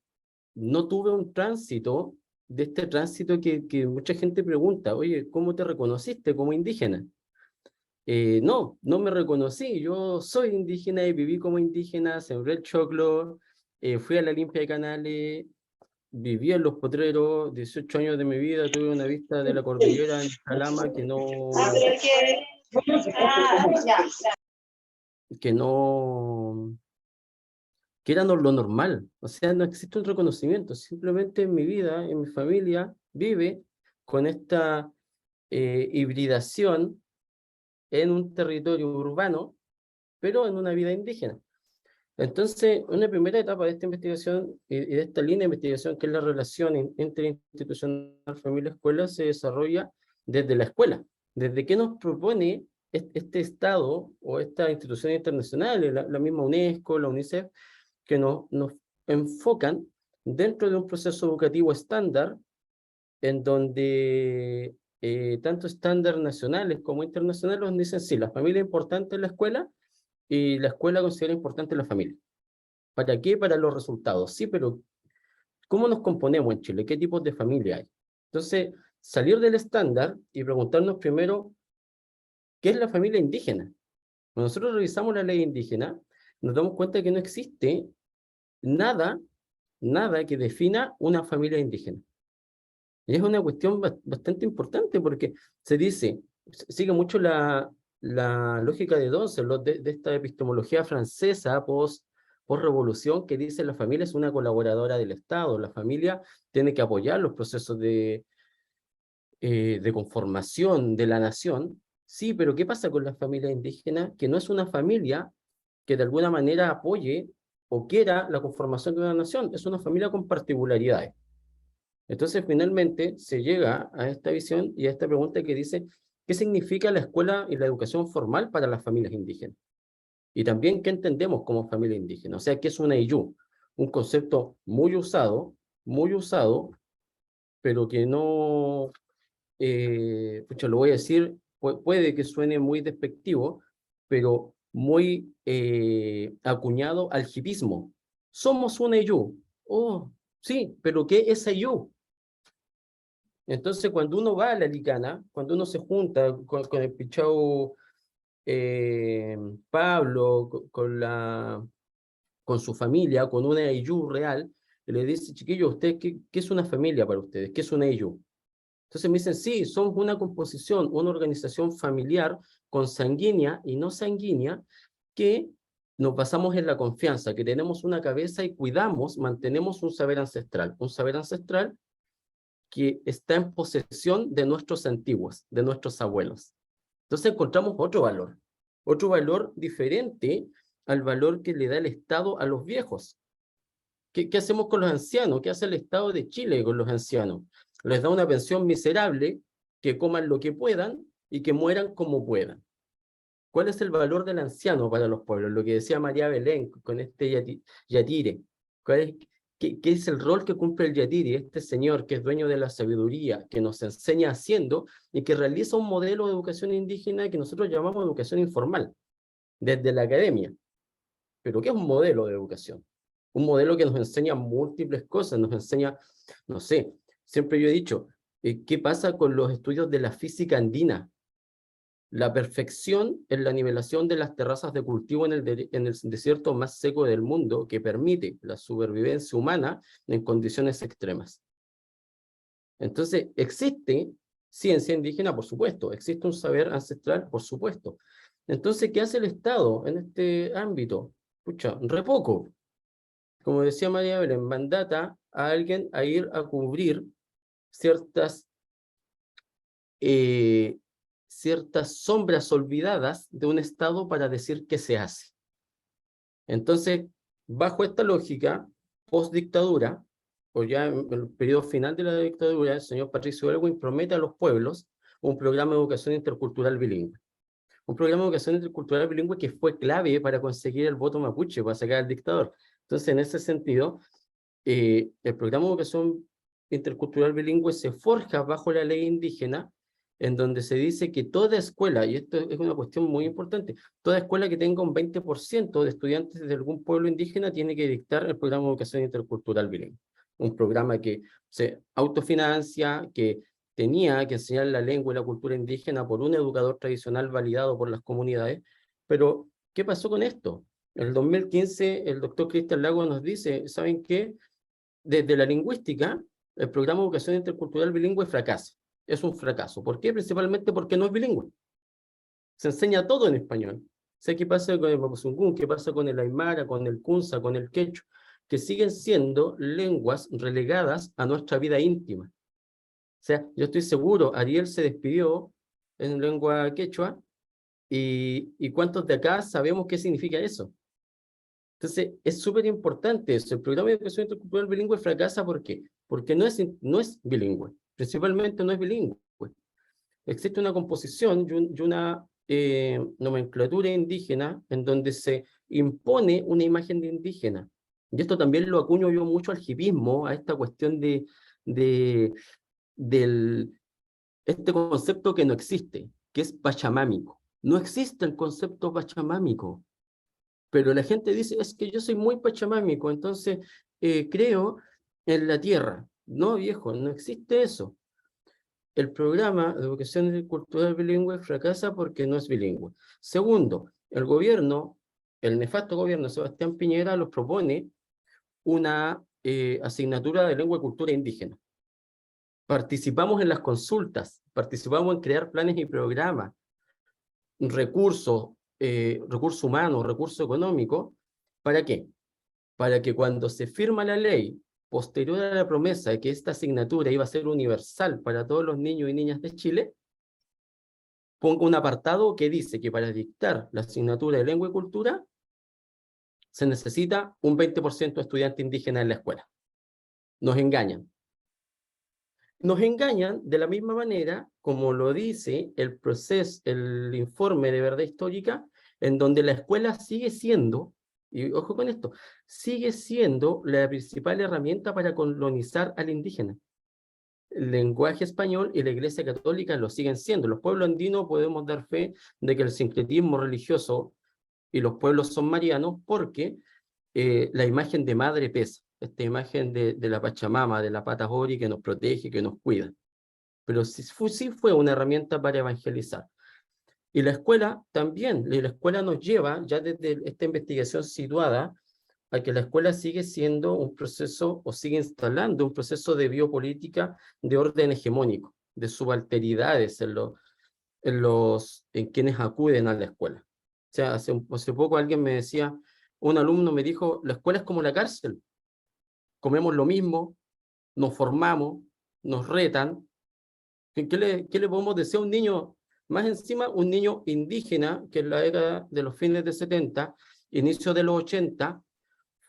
tuve un tránsito, de este tránsito que mucha gente pregunta, oye, ¿cómo te reconociste como indígena? No me reconocí, yo soy indígena y viví como indígena, sembré el choclo, fui a la limpia de canales, viví en Los Potreros, 18 años de mi vida, tuve una vista de la cordillera en Calama que era lo normal, o sea, no existe un reconocimiento, simplemente en mi vida, en mi familia, vive con esta hibridación en un territorio urbano, pero en una vida indígena. Entonces, una primera etapa de esta investigación y de esta línea de investigación, que es la relación interinstitucional familia-escuela, se desarrolla desde la escuela. Desde qué nos propone este Estado o estas instituciones internacionales, la misma UNESCO, la UNICEF, que nos enfocan dentro de un proceso educativo estándar, en donde tanto estándares nacionales como internacionales nos dicen, sí, la familia es importante en la escuela y la escuela considera importante la familia. ¿Para qué? Para los resultados. Sí, pero ¿cómo nos componemos en Chile? ¿Qué tipos de familia hay? Entonces, salir del estándar y preguntarnos primero, ¿qué es la familia indígena? Cuando nosotros revisamos la ley indígena, nos damos cuenta que no existe nada que defina una familia indígena. Y es una cuestión bastante importante porque se dice, sigue mucho la lógica de Donzelot, de esta epistemología francesa post-revolución, que dice la familia es una colaboradora del Estado, la familia tiene que apoyar los procesos de conformación de la nación. Sí, pero ¿qué pasa con la familia indígena? Que no es una familia que de alguna manera apoye o quiera la conformación de una nación, es una familia con particularidades. Entonces, finalmente, se llega a esta visión y a esta pregunta que dice, ¿qué significa la escuela y la educación formal para las familias indígenas? Y también, ¿qué entendemos como familia indígena? O sea, ¿qué es una IYU? Un concepto muy usado, pero que no, lo voy a decir, puede que suene muy despectivo, pero muy acuñado al hipismo. Somos una IYU. Oh, sí, pero ¿qué es IYU? Entonces, cuando uno va a la Licana, cuando uno se junta con el pichao Pablo, con su familia, con una IYU real, le dice, chiquillos, ¿usted qué es una familia para ustedes? ¿Qué es una IYU? Entonces me dicen, sí, somos una composición, una organización familiar consanguínea y no sanguínea, que nos basamos en la confianza, que tenemos una cabeza y cuidamos, mantenemos un saber ancestral que está en posesión de nuestros antiguos, de nuestros abuelos. Entonces encontramos otro valor diferente al valor que le da el Estado a los viejos. ¿Qué hacemos con los ancianos? ¿Qué hace el Estado de Chile con los ancianos? Les da una pensión miserable, que coman lo que puedan y que mueran como puedan. ¿Cuál es el valor del anciano para los pueblos? Lo que decía María Belén con este yatire. ¿Qué es el rol que cumple el yatire? Este señor que es dueño de la sabiduría, que nos enseña haciendo y que realiza un modelo de educación indígena que nosotros llamamos educación informal, desde la academia. ¿Pero qué es un modelo de educación? Un modelo que nos enseña múltiples cosas, nos enseña, no sé, siempre yo he dicho, ¿qué pasa con los estudios de la física andina? La perfección en la nivelación de las terrazas de cultivo en el desierto más seco del mundo, que permite la supervivencia humana en condiciones extremas. Entonces, ¿existe ciencia indígena? Por supuesto. ¿Existe un saber ancestral? Por supuesto. Entonces, ¿qué hace el Estado en este ámbito? Pucha, re poco. Como decía María Belén, mandata a alguien a ir a cubrir ciertas sombras olvidadas de un Estado para decir qué se hace. Entonces, bajo esta lógica, post-dictadura, o ya en el periodo final de la dictadura, el señor Patricio Aylwin promete a los pueblos un programa de educación intercultural bilingüe. Un programa de educación intercultural bilingüe que fue clave para conseguir el voto mapuche, para sacar al dictador. Entonces, en ese sentido, el programa de educación intercultural bilingüe se forja bajo la ley indígena, en donde se dice que toda escuela, y esto es una cuestión muy importante, toda escuela que tenga un 20% de estudiantes de algún pueblo indígena tiene que dictar el programa de educación intercultural bilingüe. Un programa que se autofinancia, que tenía que enseñar la lengua y la cultura indígena por un educador tradicional validado por las comunidades. Pero, ¿qué pasó con esto? En el 2015, el doctor Cristian Lago nos dice, ¿saben qué? Desde la lingüística, el programa de educación intercultural bilingüe fracasa. Es un fracaso. ¿Por qué? Principalmente porque no es bilingüe. Se enseña todo en español. Sé qué pasa con el mapuzungún, qué pasa con el aymara, con el kunza, con el quechua, que siguen siendo lenguas relegadas a nuestra vida íntima. O sea, yo estoy seguro, Ariel se despidió en lengua quechua, y ¿cuántos de acá sabemos qué significa eso? Entonces, es súper importante eso. El programa de educación intercultural bilingüe fracasa, ¿por qué? Porque no es bilingüe. Principalmente no es bilingüe. Existe una composición y una nomenclatura indígena en donde se impone una imagen de indígena. Y esto también lo acuño yo mucho al hipismo, a esta cuestión este concepto que no existe, que es pachamámico. No existe el concepto pachamámico. Pero la gente dice, es que yo soy muy pachamámico, entonces creo en la tierra. No, viejo, no existe eso. El programa de educación cultural bilingüe fracasa porque no es bilingüe. Segundo, el gobierno, el nefasto gobierno de Sebastián Piñera, los propone una asignatura de lengua y cultura indígena. Participamos en las consultas, participamos en crear planes y programas, recursos humanos, recursos económicos. ¿Para qué? Para que cuando se firma la ley, posterior a la promesa de que esta asignatura iba a ser universal para todos los niños y niñas de Chile, ponga un apartado que dice que para dictar la asignatura de lengua y cultura se necesita un 20% de estudiantes indígenas en la escuela. Nos engañan. Nos engañan de la misma manera como lo dice el informe de verdad histórica, en donde la escuela sigue siendo, y ojo con esto, sigue siendo la principal herramienta para colonizar al indígena. El lenguaje español y la Iglesia Católica lo siguen siendo. Los pueblos andinos podemos dar fe de que el sincretismo religioso y los pueblos son marianos porque la imagen de madre pesa. Esta imagen de la Pachamama, de la Pata Jori que nos protege, que nos cuida. Pero sí fue una herramienta para evangelizar. Y la escuela también, la escuela nos lleva, ya desde esta investigación situada, a que la escuela sigue siendo un proceso, o sigue instalando un proceso de biopolítica de orden hegemónico, de subalteridades en quienes acuden a la escuela. O sea, hace poco alguien me decía, un alumno me dijo, la escuela es como la cárcel. Comemos lo mismo, nos formamos, nos retan. ¿Qué le podemos decir a un niño? Más encima, un niño indígena que en la década de los fines de 70, inicio de los 80,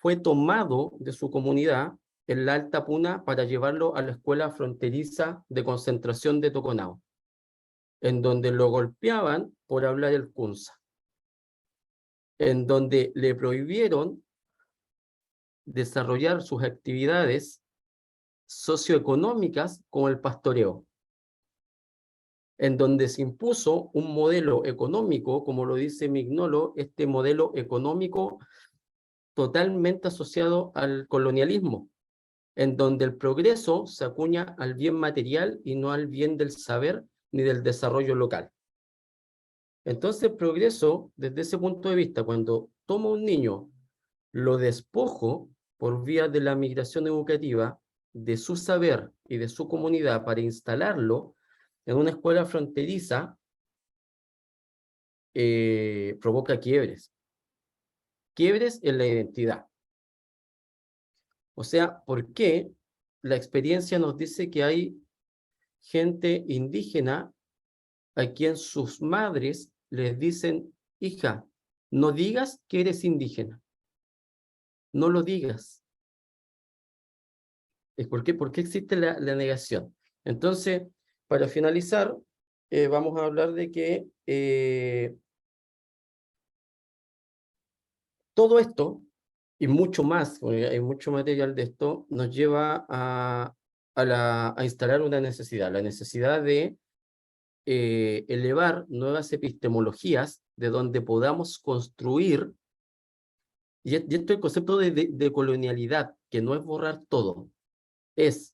fue tomado de su comunidad en la Alta Puna para llevarlo a la escuela fronteriza de concentración de Toconao, en donde lo golpeaban por hablar el Kunza, en donde le prohibieron desarrollar sus actividades socioeconómicas como el pastoreo, en donde se impuso un modelo económico, como lo dice Mignolo, este modelo económico totalmente asociado al colonialismo, en donde el progreso se acuña al bien material y no al bien del saber ni del desarrollo local. Entonces el progreso, desde ese punto de vista, cuando tomo un niño, lo despojo por vía de la migración educativa de su saber y de su comunidad para instalarlo en una escuela fronteriza, provoca quiebres. Quiebres en la identidad. O sea, ¿por qué la experiencia nos dice que hay gente indígena a quien sus madres les dicen, hija, no digas que eres indígena, no lo digas? ¿Por qué existe la negación? Entonces, para finalizar, vamos a hablar de que todo esto, y mucho más, porque hay mucho material de esto, nos lleva a instalar una necesidad, la necesidad de elevar nuevas epistemologías de donde podamos construir, y esto es el concepto de colonialidad, que no es borrar todo, es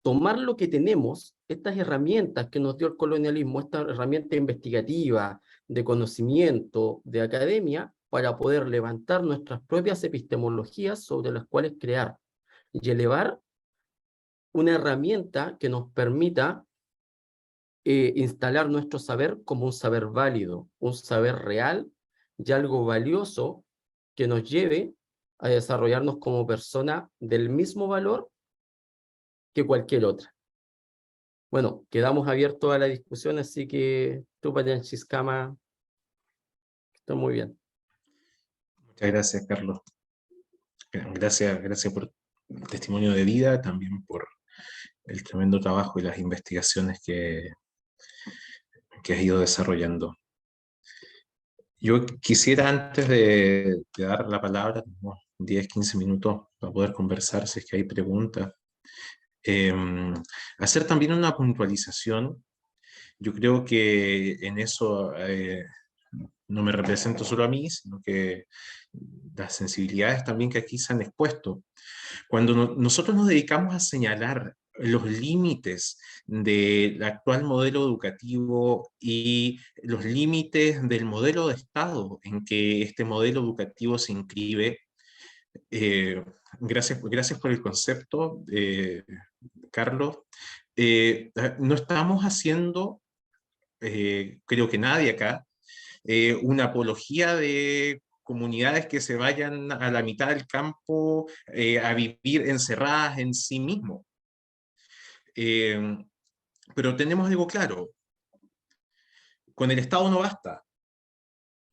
tomar lo que tenemos, estas herramientas que nos dio el colonialismo, esta herramienta investigativa, de conocimiento, de academia, para poder levantar nuestras propias epistemologías sobre las cuales crear y elevar una herramienta que nos permita instalar nuestro saber como un saber válido, un saber real y algo valioso que nos lleve a desarrollarnos como persona del mismo valor que cualquier otra. Bueno, quedamos abiertos a la discusión, así que tú, Payanchiscama, está muy bien. Muchas gracias, Carlos. Gracias por el testimonio de vida, también por el tremendo trabajo y las investigaciones que has ido desarrollando. Yo quisiera, antes de dar la palabra, unos 10-15 minutos para poder conversar, si es que hay preguntas, hacer también una puntualización. Yo creo que en eso no me represento solo a mí, sino que las sensibilidades también que aquí se han expuesto. Cuando nosotros nos dedicamos a señalar los límites del actual modelo educativo y los límites del modelo de Estado en que este modelo educativo se inscribe, gracias por el concepto, Carlos. No estamos haciendo, creo que nadie acá, una apología de comunidades que se vayan a la mitad del campo a vivir encerradas en sí mismos. Pero tenemos algo claro, con el Estado no basta,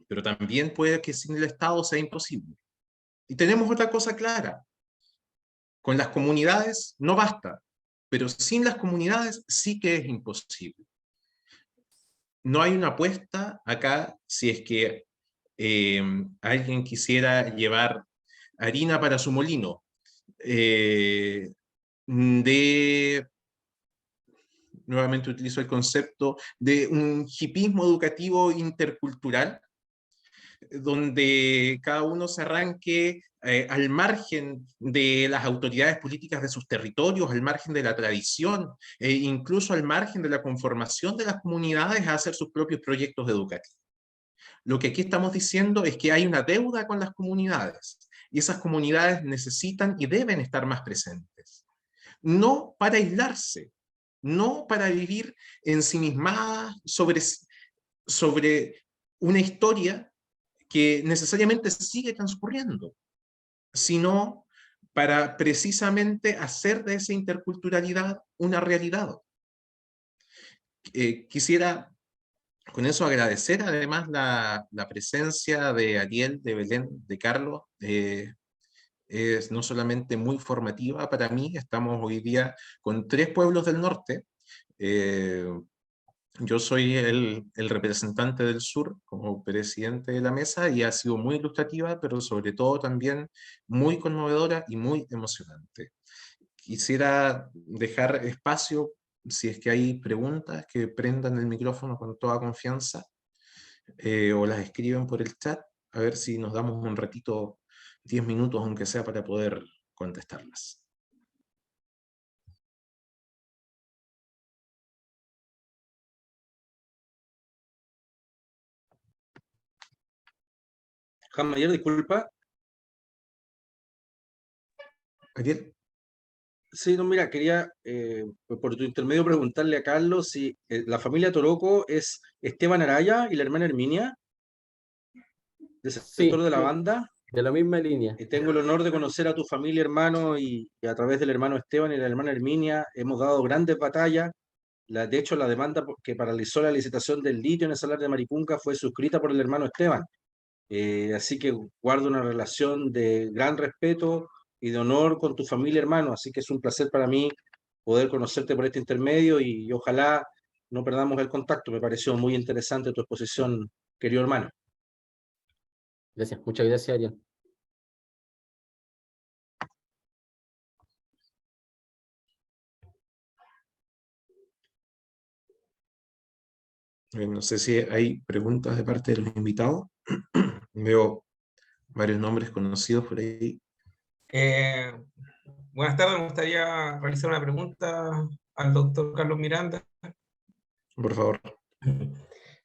pero también puede que sin el Estado sea imposible. Y tenemos otra cosa clara, con las comunidades no basta, pero sin las comunidades sí que es imposible. No hay una apuesta acá si es que alguien quisiera llevar harina para su molino, nuevamente utilizo el concepto de un hipismo educativo intercultural, donde cada uno se arranque al margen de las autoridades políticas de sus territorios, al margen de la tradición, incluso al margen de la conformación de las comunidades a hacer sus propios proyectos educativos. Lo que aquí estamos diciendo es que hay una deuda con las comunidades, y esas comunidades necesitan y deben estar más presentes. No para aislarse, no para vivir ensimismadas sobre una historia que necesariamente sigue transcurriendo, sino para precisamente hacer de esa interculturalidad una realidad. Quisiera con eso agradecer además la presencia de Ariel, de Belén, de Carlos. Es no solamente muy formativa para mí, estamos hoy día con 3 pueblos del norte. Yo soy el representante del sur como presidente de la mesa y ha sido muy ilustrativa, pero sobre todo también muy conmovedora y muy emocionante. Quisiera dejar espacio, si es que hay preguntas, que prendan el micrófono con toda confianza o las escriben por el chat, a ver si nos damos un ratito, 10 minutos aunque sea, para poder contestarlas. Mayer, disculpa. Ariel. Sí, no, mira, quería por tu intermedio preguntarle a Carlos si la familia Toroco es Esteban Araya y la hermana Herminia, del sector Sí, de la sí, banda. de la misma línea. Tengo el honor de conocer a tu familia, hermano, y a través del hermano Esteban y la hermana Herminia hemos dado grandes batallas. De hecho, la demanda que paralizó la licitación del litio en el Salar de Maricunga fue suscrita por el hermano Esteban. Así que guardo una relación de gran respeto y de honor con tu familia, hermano. Así que es un placer para mí poder conocerte por este intermedio y ojalá no perdamos el contacto. Me pareció muy interesante tu exposición, querido hermano. Gracias, muchas gracias, Ariel. No sé si hay preguntas de parte de los invitados. Veo varios nombres conocidos por ahí. Buenas tardes, me gustaría realizar una pregunta al doctor Carlos Miranda. Por favor.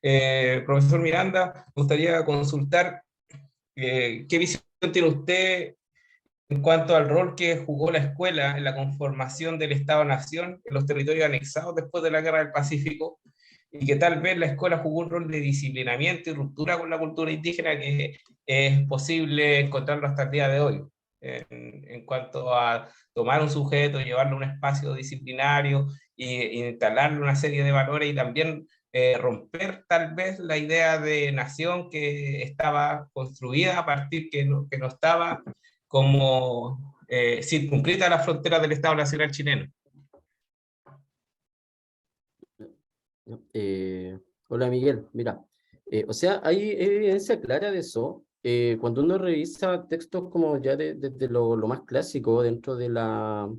Profesor Miranda, me gustaría consultar qué visión tiene usted en cuanto al rol que jugó la escuela en la conformación del Estado-Nación en los territorios anexados después de la Guerra del Pacífico, y que tal vez la escuela jugó un rol de disciplinamiento y ruptura con la cultura indígena que es posible encontrarlo hasta el día de hoy, en cuanto a tomar un sujeto, llevarlo a un espacio disciplinario y instalarle una serie de valores, y también romper tal vez la idea de nación que estaba construida a partir que no estaba como circunscrita a la frontera del Estado Nacional chileno. Hola Miguel, mira, o sea, hay evidencia clara de eso. Cuando uno revisa textos como ya desde lo más clásico dentro de la,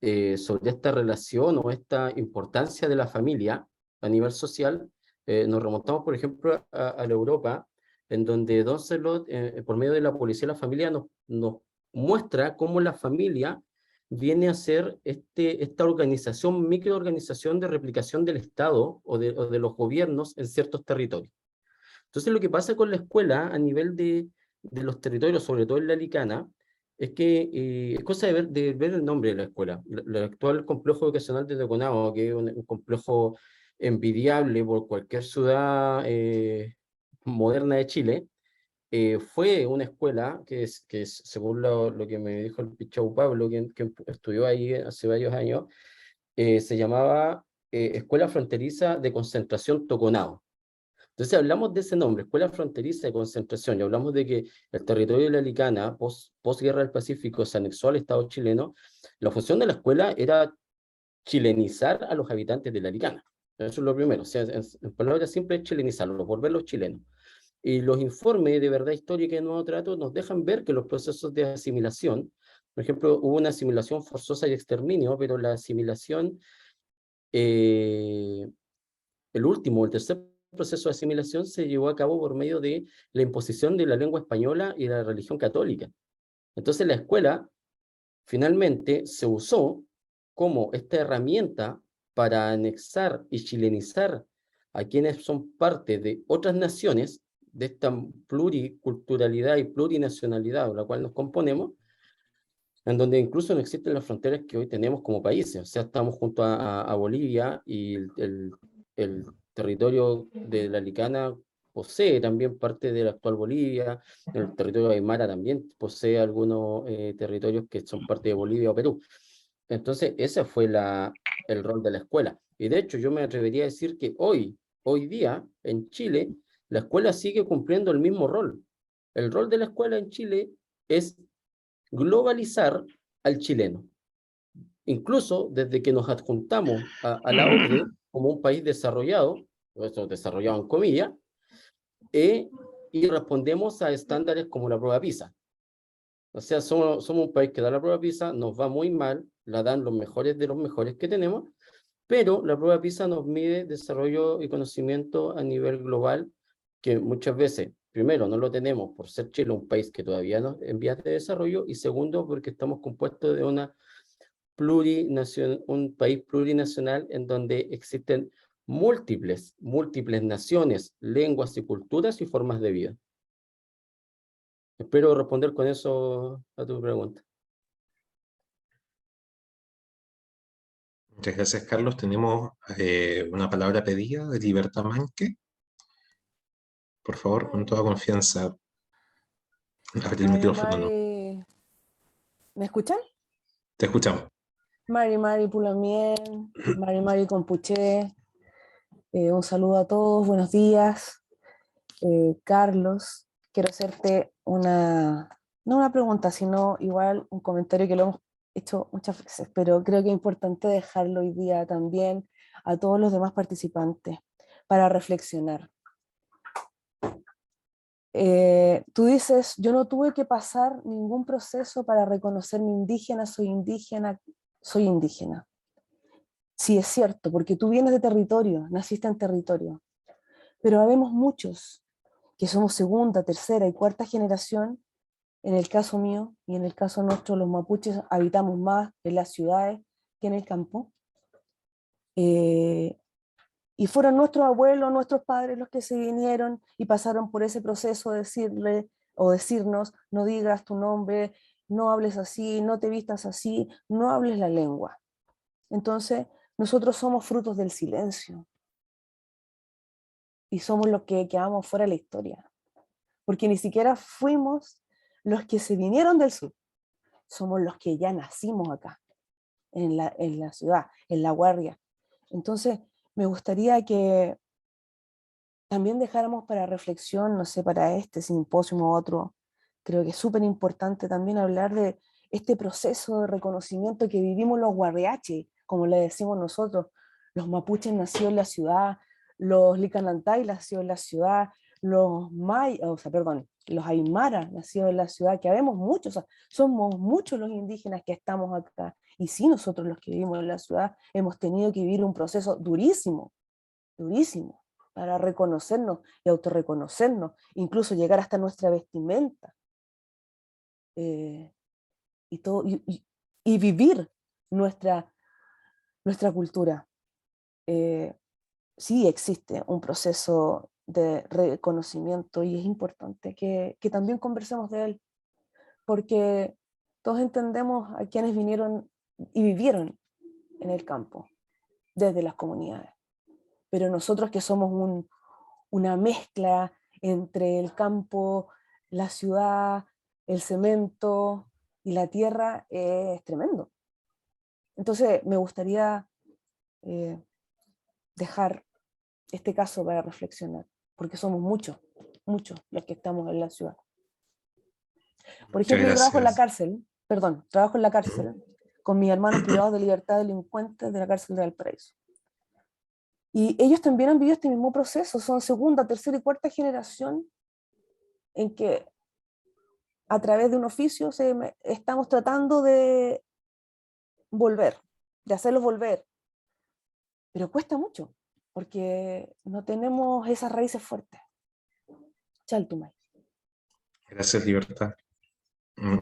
sobre esta relación o esta importancia de la familia a nivel social, nos remontamos, por ejemplo, a la Europa, en donde Don Celot, por medio de la policía de la familia, nos muestra cómo la familia viene a ser esta organización, microorganización de replicación del Estado o de los gobiernos en ciertos territorios. Entonces, lo que pasa con la escuela a nivel de los territorios, sobre todo en la Alicana, es que es cosa de ver el nombre de la escuela. El actual complejo educacional de Toconao, que es un complejo envidiable por cualquier ciudad moderna de Chile, fue una escuela que según lo que me dijo el Pichau Pablo, que estudió ahí hace varios años, se llamaba Escuela Fronteriza de Concentración Toconao. Entonces hablamos de ese nombre, Escuela Fronteriza de Concentración, y hablamos de que el territorio de la Alicana, posguerra del Pacífico, se anexó al Estado chileno. La función de la escuela era chilenizar a los habitantes de la Alicana. Eso es lo primero, o sea, en palabras simples, chilenizarlos, volverlos chilenos. Y los informes de verdad histórica y nuevo trato nos dejan ver que los procesos de asimilación, por ejemplo, hubo una asimilación forzosa y exterminio, pero la asimilación, el tercer proceso de asimilación se llevó a cabo por medio de la imposición de la lengua española y la religión católica. Entonces la escuela finalmente se usó como esta herramienta para anexar y chilenizar a quienes son parte de otras naciones, de esta pluriculturalidad y plurinacionalidad con la cual nos componemos, en donde incluso no existen las fronteras que hoy tenemos como países. O sea, estamos junto a Bolivia, y el territorio de la Alicana posee también parte de la actual Bolivia, el territorio de Aymara también posee algunos territorios que son parte de Bolivia o Perú. Entonces, ese fue el rol de la escuela. Y de hecho, yo me atrevería a decir que hoy hoy día en Chile, la escuela sigue cumpliendo el mismo rol. El rol de la escuela en Chile es globalizar al chileno. Incluso desde que nos adjuntamos a la OCDE como un país desarrollado, esto desarrollado en comillas, y respondemos a estándares como la prueba PISA. O sea, somos un país que da la prueba PISA, nos va muy mal, la dan los mejores de los mejores que tenemos, pero la prueba PISA nos mide desarrollo y conocimiento a nivel global, que muchas veces, primero, no lo tenemos por ser Chile un país que todavía no en vías de desarrollo, y segundo, porque estamos compuestos de un país plurinacional en donde existen múltiples naciones, lenguas y culturas y formas de vida. Espero responder con eso a tu pregunta. Muchas gracias, Carlos. Tenemos una palabra pedida de Libertad Manque. Por favor, con toda confianza, abre el micrófono. ¿No? ¿Me escuchan? Te escuchamos. Mari Pulamien, Mari Compuché, un saludo a todos, buenos días. Carlos, quiero hacerte no una pregunta, sino igual un comentario que lo hemos hecho muchas veces, pero creo que es importante dejarlo hoy día también a todos los demás participantes para reflexionar. Tú dices, yo no tuve que pasar ningún proceso para reconocerme indígena, soy indígena. Sí, es cierto, porque tú vienes de territorio, naciste en territorio, pero habemos muchos que somos segunda, tercera y cuarta generación. En el caso mío y en el caso nuestro, los mapuches habitamos más en las ciudades que en el campo. Y fueron nuestros abuelos, nuestros padres los que se vinieron y pasaron por ese proceso de decirle o decirnos, no digas tu nombre, no hables así, no te vistas así, no hables la lengua. Entonces, nosotros somos frutos del silencio y somos los que quedamos fuera de la historia, porque ni siquiera fuimos los que se vinieron del sur, somos los que ya nacimos acá, en la ciudad, en La Guardia. Entonces, me gustaría que también dejáramos para reflexión, no sé, para este simposio u otro, creo que es súper importante también hablar de este proceso de reconocimiento que vivimos los guarriachi, como le decimos nosotros, los mapuches nacidos en la ciudad, los licanantay nacidos en la ciudad, los los aymaras nacidos en la ciudad, que habemos muchos, o sea, somos muchos los indígenas que estamos acá, y sí, nosotros los que vivimos en la ciudad hemos tenido que vivir un proceso durísimo, durísimo, para reconocernos y autorreconocernos, incluso llegar hasta nuestra vestimenta, y vivir nuestra cultura. Sí existe un proceso de reconocimiento y es importante que también conversemos de él, porque todos entendemos a quienes vinieron y vivieron en el campo, desde las comunidades. Pero nosotros que somos una mezcla entre el campo, la ciudad, el cemento y la tierra, es tremendo. Entonces me gustaría dejar este caso para reflexionar, porque somos muchos los que estamos en la ciudad. Por ejemplo, yo trabajo en la cárcel, con mis hermanos privados de libertad delincuentes de la cárcel de Valparaíso. Y ellos también han vivido este mismo proceso, son segunda, tercera y cuarta generación en que a través de un oficio estamos tratando de hacerlos volver. Pero cuesta mucho, porque no tenemos esas raíces fuertes. Chaltumay. Gracias, Libertad.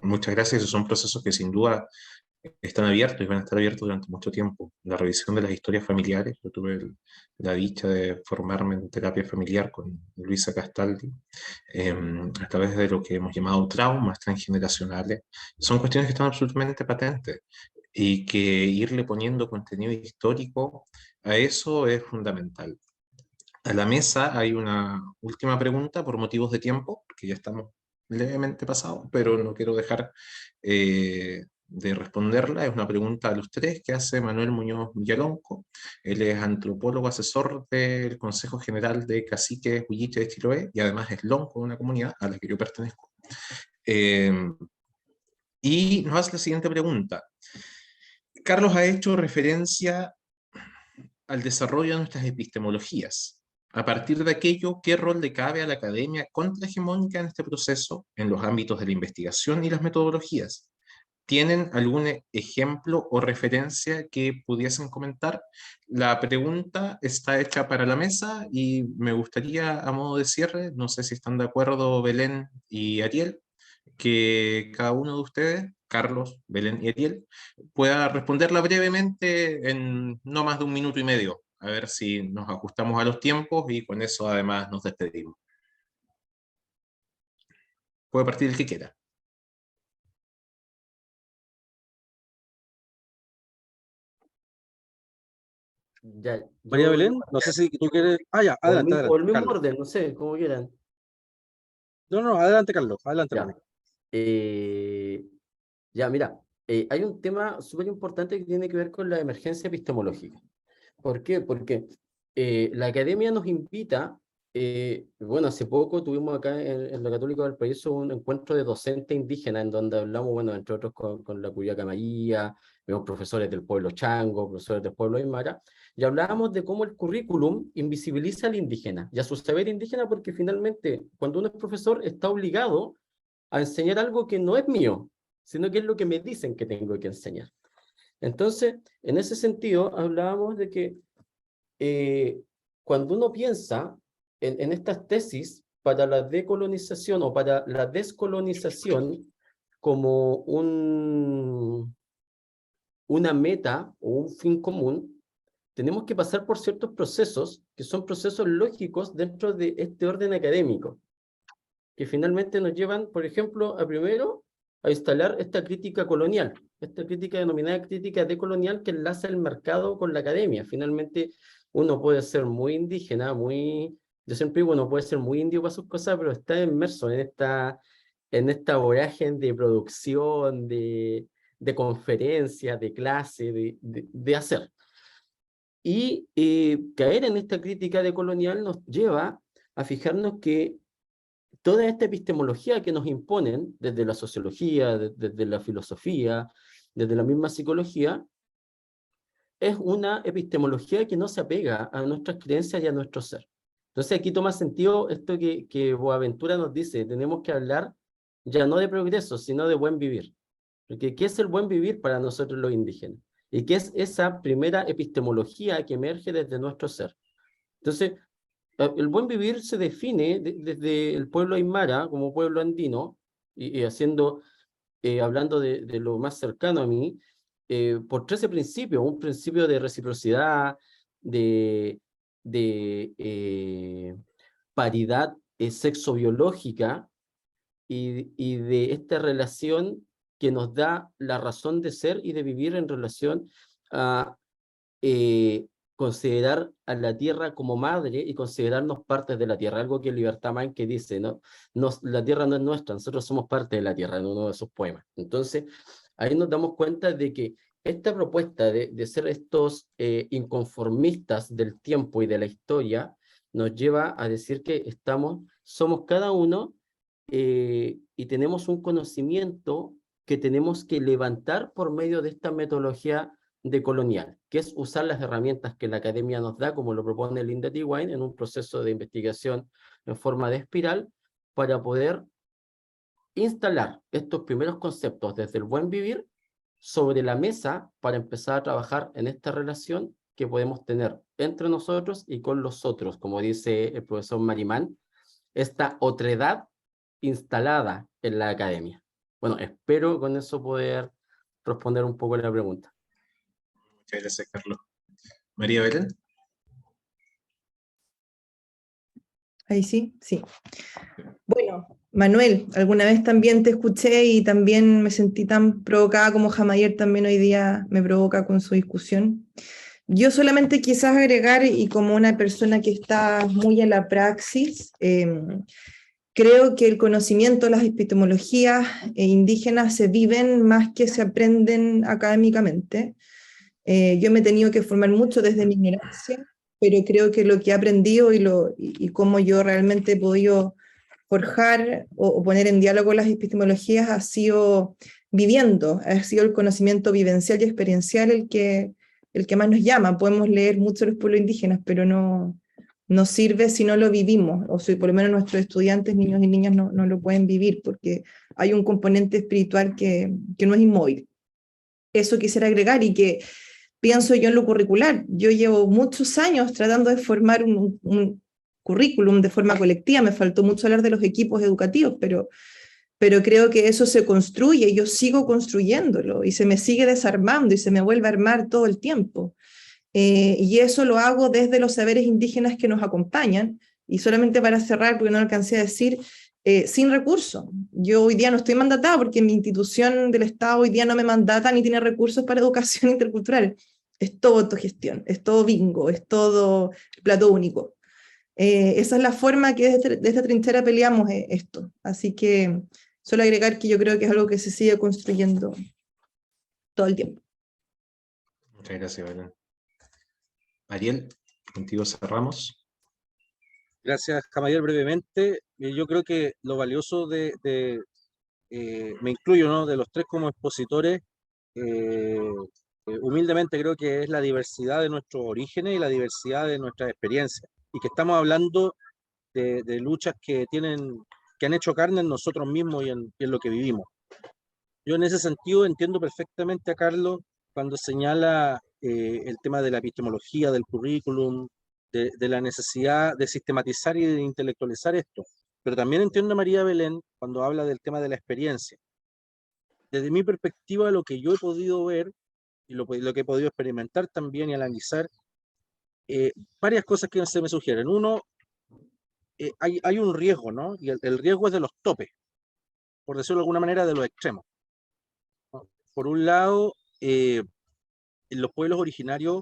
Muchas gracias. Esos son procesos que sin duda están abiertos y van a estar abiertos durante mucho tiempo. La revisión de las historias familiares, yo tuve la dicha de formarme en terapia familiar con Luisa Castaldi, a través de lo que hemos llamado traumas transgeneracionales. Son cuestiones que están absolutamente patentes y que irle poniendo contenido histórico a eso es fundamental. A la mesa hay una última pregunta por motivos de tiempo, porque ya estamos levemente pasados, pero no quiero dejar de responderla. Es una pregunta a los tres que hace Manuel Muñoz Villalonco. Él es antropólogo asesor del Consejo General de Caciques Huilliche de Chiloé y además es lonco de una comunidad a la que yo pertenezco. Y nos hace la siguiente pregunta. Carlos ha hecho referencia al desarrollo de nuestras epistemologías. A partir de aquello, ¿qué rol le cabe a la academia contrahegemónica en este proceso, en los ámbitos de la investigación y las metodologías? ¿Tienen algún ejemplo o referencia que pudiesen comentar? La pregunta está hecha para la mesa y me gustaría, a modo de cierre, no sé si están de acuerdo Belén y Ariel, que cada uno de ustedes, Carlos, Belén y Ariel, pueda responderla brevemente en no más de 1 minuto y medio, a ver si nos ajustamos a los tiempos y con eso además nos despedimos. Puede partir el que quiera. Ya, María yo Belén, no sé si tú quieres... Ah, ya, adelante, o el adelante, mismo Carlos. orden, no sé, como quieran. No, no, adelante, Carlos, adelante, Ya. hermano. Ya, mira, hay un tema súper importante que tiene que ver con la emergencia epistemológica. ¿Por qué? Porque la academia nos invita, bueno, hace poco tuvimos acá en la Católica del Valparaíso un encuentro de docentes indígenas en donde hablamos, bueno, entre otros con la Cuyaca María, vemos profesores del pueblo Chango, profesores del pueblo Aymara, y hablábamos de cómo el currículum invisibiliza al indígena y a su saber indígena, porque finalmente cuando uno es profesor está obligado a enseñar algo que no es mío, sino que es lo que me dicen que tengo que enseñar. Entonces, en ese sentido, hablábamos de que cuando uno piensa en estas tesis para la decolonización o para la descolonización como una meta o un fin común, tenemos que pasar por ciertos procesos que son procesos lógicos dentro de este orden académico, que finalmente nos llevan, por ejemplo, a instalar esta crítica colonial, esta crítica denominada crítica decolonial que enlaza el mercado con la academia. Finalmente, uno puede ser muy indígena, yo siempre digo, uno puede ser muy indio para sus cosas, pero está inmerso en esta vorágine de producción, de conferencias, de clase, de hacer. Y caer en esta crítica decolonial nos lleva a fijarnos que toda esta epistemología que nos imponen desde la sociología, desde la filosofía, desde la misma psicología, es una epistemología que no se apega a nuestras creencias y a nuestro ser. Entonces aquí toma sentido esto que Boaventura nos dice, tenemos que hablar ya no de progreso, sino de buen vivir. Porque ¿qué es el buen vivir para nosotros los indígenas? ¿Y qué es esa primera epistemología que emerge desde nuestro ser? Entonces, el buen vivir se define desde el pueblo aymara como pueblo andino, y hablando de lo más cercano a mí, por 13 principios, un principio de reciprocidad, de paridad sexobiológica y de esta relación que nos da la razón de ser y de vivir en relación a considerar a la tierra como madre y considerarnos partes de la tierra, algo que Libertad Mind que dice, ¿no? La tierra no es nuestra, nosotros somos parte de la tierra, en uno de sus poemas. Entonces, ahí nos damos cuenta de que esta propuesta de ser estos inconformistas del tiempo y de la historia, nos lleva a decir que somos cada uno y tenemos un conocimiento que tenemos que levantar por medio de esta metodología decolonial, que es usar las herramientas que la academia nos da, como lo propone Linda T. Wine, en un proceso de investigación en forma de espiral, para poder instalar estos primeros conceptos desde el buen vivir sobre la mesa para empezar a trabajar en esta relación que podemos tener entre nosotros y con los otros, como dice el profesor Marimán, esta otredad instalada en la academia. Bueno, espero con eso poder responder un poco a la pregunta. Muchas gracias, Carlos. María Belén. Ahí sí, sí. Bueno, Manuel, alguna vez también te escuché y también me sentí tan provocada como Jamadier también hoy día me provoca con su discusión. Yo solamente quizás agregar, y como una persona que está muy en la praxis, creo que el conocimiento, las epistemologías indígenas se viven más que se aprenden académicamente. Yo me he tenido que formar mucho desde mi ignorancia, pero creo que lo que he aprendido y cómo yo realmente he podido forjar o poner en diálogo las epistemologías ha sido viviendo, ha sido el conocimiento vivencial y experiencial el que más nos llama. Podemos leer mucho de los pueblos indígenas, pero no sirve si no lo vivimos, o si por lo menos nuestros estudiantes, niños y niñas no lo pueden vivir, porque hay un componente espiritual que no es inmóvil. Eso quisiera agregar, y que pienso yo en lo curricular. Yo llevo muchos años tratando de formar un currículum de forma colectiva. Me faltó mucho hablar de los equipos educativos, pero creo que eso se construye, yo sigo construyéndolo, y se me sigue desarmando, y se me vuelve a armar todo el tiempo. Y eso lo hago desde los saberes indígenas que nos acompañan. Y solamente para cerrar, porque no alcancé a decir, sin recursos. Yo hoy día no estoy mandatada porque mi institución del Estado hoy día no me mandata ni tiene recursos para educación intercultural. Es todo autogestión, es todo bingo, es todo plato único. Esa es la forma que desde esta trinchera peleamos esto. Así que solo agregar que yo creo que es algo que se sigue construyendo todo el tiempo. Muchas gracias, Belén. Ariel, contigo cerramos. Gracias, Javier. Brevemente, yo creo que lo valioso me incluyo, ¿no?, de los tres como expositores, humildemente creo que es la diversidad de nuestros orígenes y la diversidad de nuestras experiencias, y que estamos hablando de luchas que han hecho carne en nosotros mismos y en lo que vivimos. Yo en ese sentido entiendo perfectamente a Carlos cuando señala el tema de la epistemología, del currículum, de la necesidad de sistematizar y de intelectualizar esto. Pero también entiendo a María Belén cuando habla del tema de la experiencia. Desde mi perspectiva, lo que yo he podido ver y lo que he podido experimentar también y analizar, varias cosas que se me sugieren. Uno, hay un riesgo, ¿no? Y el riesgo es de los topes, por decirlo de alguna manera, de los extremos, ¿no? Por un lado, los pueblos originarios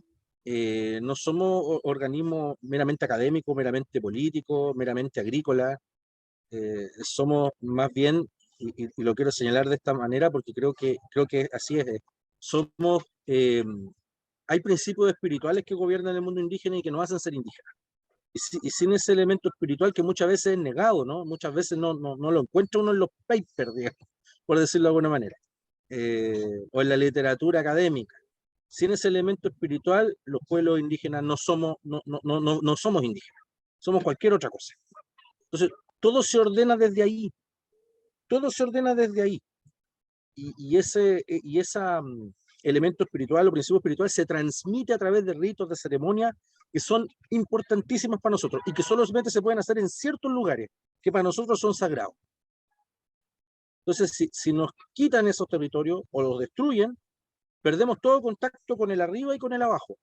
no somos organismos meramente académicos, meramente políticos, meramente agrícolas. Somos más bien, y lo quiero señalar de esta manera porque creo que así es, somos, hay principios espirituales que gobiernan el mundo indígena y que nos hacen ser indígenas. Y sin ese elemento espiritual que muchas veces es negado, ¿no? Muchas veces no lo encuentra uno en los papers, digamos, por decirlo de alguna manera, o en la literatura académica. Sin ese elemento espiritual, los pueblos indígenas no somos indígenas, somos cualquier otra cosa. Entonces, todo se ordena desde ahí, todo se ordena desde ahí. Y ese elemento espiritual o principio espiritual se transmite a través de ritos, de ceremonias que son importantísimas para nosotros y que solamente se pueden hacer en ciertos lugares que para nosotros son sagrados. Entonces, si nos quitan esos territorios o los destruyen, perdemos todo contacto con el arriba y con el abajo.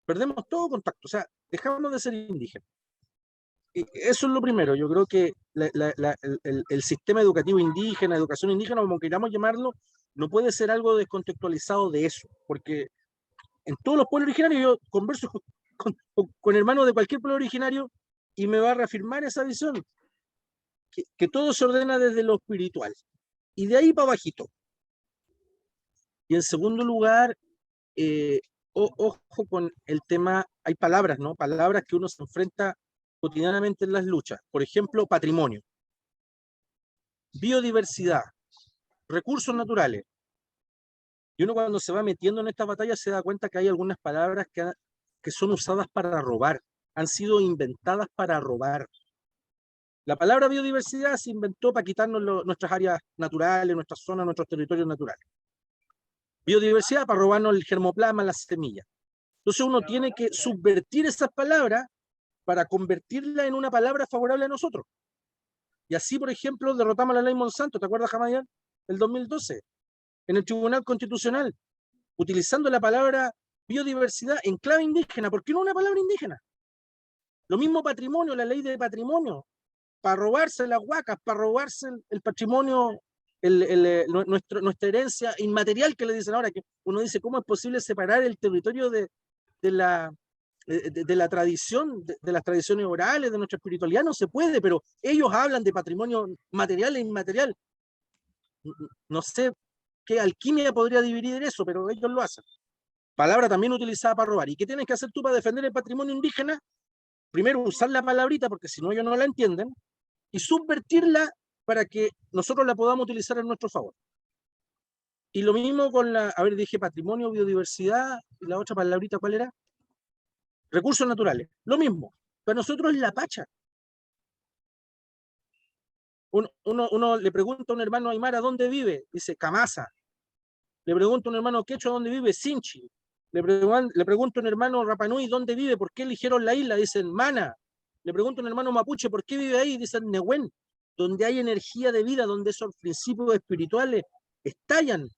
Perdemos todo contacto, o sea, dejamos de ser indígenas. Y eso es lo primero. Yo creo que el sistema educativo indígena, educación indígena, como queramos llamarlo, no puede ser algo descontextualizado de eso, porque en todos los pueblos originarios, yo converso con hermanos de cualquier pueblo originario y me va a reafirmar esa visión, que todo se ordena desde lo espiritual, y de ahí para bajito. Y en segundo lugar, ojo con el tema, hay palabras, ¿no? Palabras que uno se enfrenta cotidianamente en las luchas. Por ejemplo, patrimonio, biodiversidad, recursos naturales. Y uno cuando se va metiendo en estas batallas se da cuenta que hay algunas palabras que son usadas para robar, han sido inventadas para robar. La palabra biodiversidad se inventó para quitarnos nuestras áreas naturales, nuestras zonas, nuestros territorios naturales. Biodiversidad para robarnos el germoplasma, las semillas. Entonces uno tiene que subvertir esas palabras para convertirla en una palabra favorable a nosotros. Y así, por ejemplo, derrotamos la ley Monsanto, ¿te acuerdas, Javier? El 2012, en el Tribunal Constitucional, utilizando la palabra biodiversidad en clave indígena. ¿Por qué no una palabra indígena? Lo mismo patrimonio, la ley de patrimonio, para robarse las huacas, para robarse el patrimonio, nuestra herencia inmaterial que le dicen ahora, que uno dice, ¿cómo es posible separar el territorio de la de la tradición, de las tradiciones orales, de nuestra espiritualidad, no se puede, pero ellos hablan de patrimonio material e inmaterial. No sé qué alquimia podría dividir eso, pero ellos lo hacen. Palabra también utilizada para robar. ¿Y qué tienes que hacer tú para defender el patrimonio indígena? Primero, usar la palabrita, porque si no ellos no la entienden, y subvertirla para que nosotros la podamos utilizar en nuestro favor. Y lo mismo con la, a ver, dije patrimonio, biodiversidad, y la otra palabrita, ¿cuál era? Recursos naturales. Lo mismo. Para nosotros es la pacha. Uno le pregunta a un hermano aymara dónde vive, dice Camasa. Le pregunta a un hermano quechua dónde vive, Sinchi. Le pregunta a un hermano Rapanui dónde vive, por qué eligieron la isla, dicen Mana. Le pregunta a un hermano mapuche por qué vive ahí, dicen Nehuen. Donde hay energía de vida, donde esos principios espirituales estallan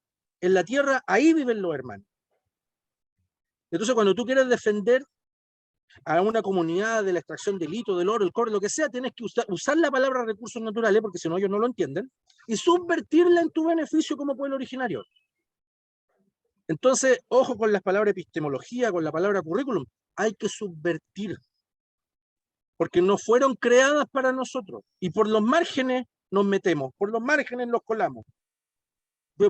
en la tierra, ahí viven los hermanos. Entonces, cuando tú quieres defender a una comunidad de la extracción del litio, del oro, el cobre, lo que sea, tienes que usar la palabra recursos naturales, porque si no ellos no lo entienden, y subvertirla en tu beneficio como pueblo originario. Entonces, ojo con las palabras epistemología, con la palabra currículum, hay que subvertir, porque no fueron creadas para nosotros, y por los márgenes nos metemos, por los márgenes los colamos.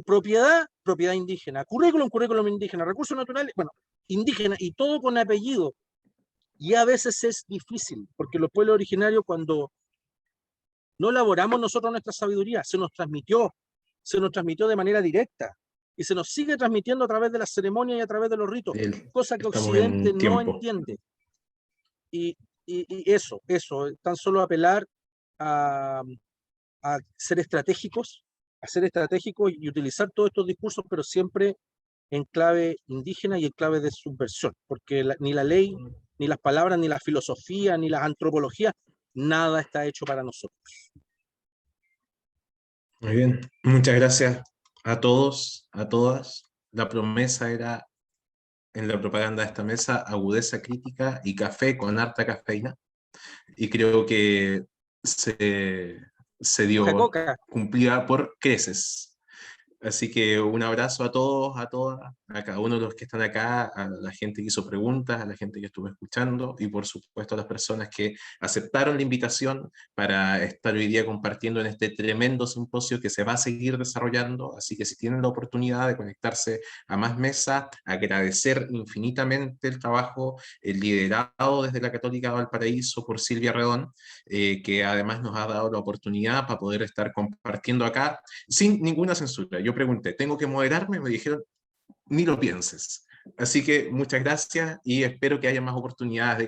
Propiedad indígena, currículum indígena, recursos naturales, bueno, indígena, y todo con apellido. Y a veces es difícil, porque los pueblos originarios, cuando no elaboramos nosotros nuestra sabiduría, se nos transmitió de manera directa, y se nos sigue transmitiendo a través de las ceremonias y a través de los ritos, cosa que Occidente no entiende. Y eso, tan solo apelar a ser estratégicos, y utilizar todos estos discursos, pero siempre en clave indígena y en clave de subversión, porque ni la ley, ni las palabras, ni la filosofía, ni las antropologías, nada está hecho para nosotros. Muy bien, muchas gracias a todos, a todas. La promesa era, en la propaganda de esta mesa, agudeza crítica y café con harta cafeína. Y creo que se dio cumplida por creces. Así que un abrazo a todos, a todas, a cada uno de los que están acá, a la gente que hizo preguntas, a la gente que estuvo escuchando y por supuesto a las personas que aceptaron la invitación para estar hoy día compartiendo en este tremendo simposio que se va a seguir desarrollando. Así que si tienen la oportunidad de conectarse a más mesas, agradecer infinitamente el trabajo, el liderado desde la Católica de Valparaíso por Silvia Redón, que además nos ha dado la oportunidad para poder estar compartiendo acá sin ninguna censura. Yo pregunté, ¿tengo que moderarme? Me dijeron, ni lo pienses. Así que muchas gracias y espero que haya más oportunidades de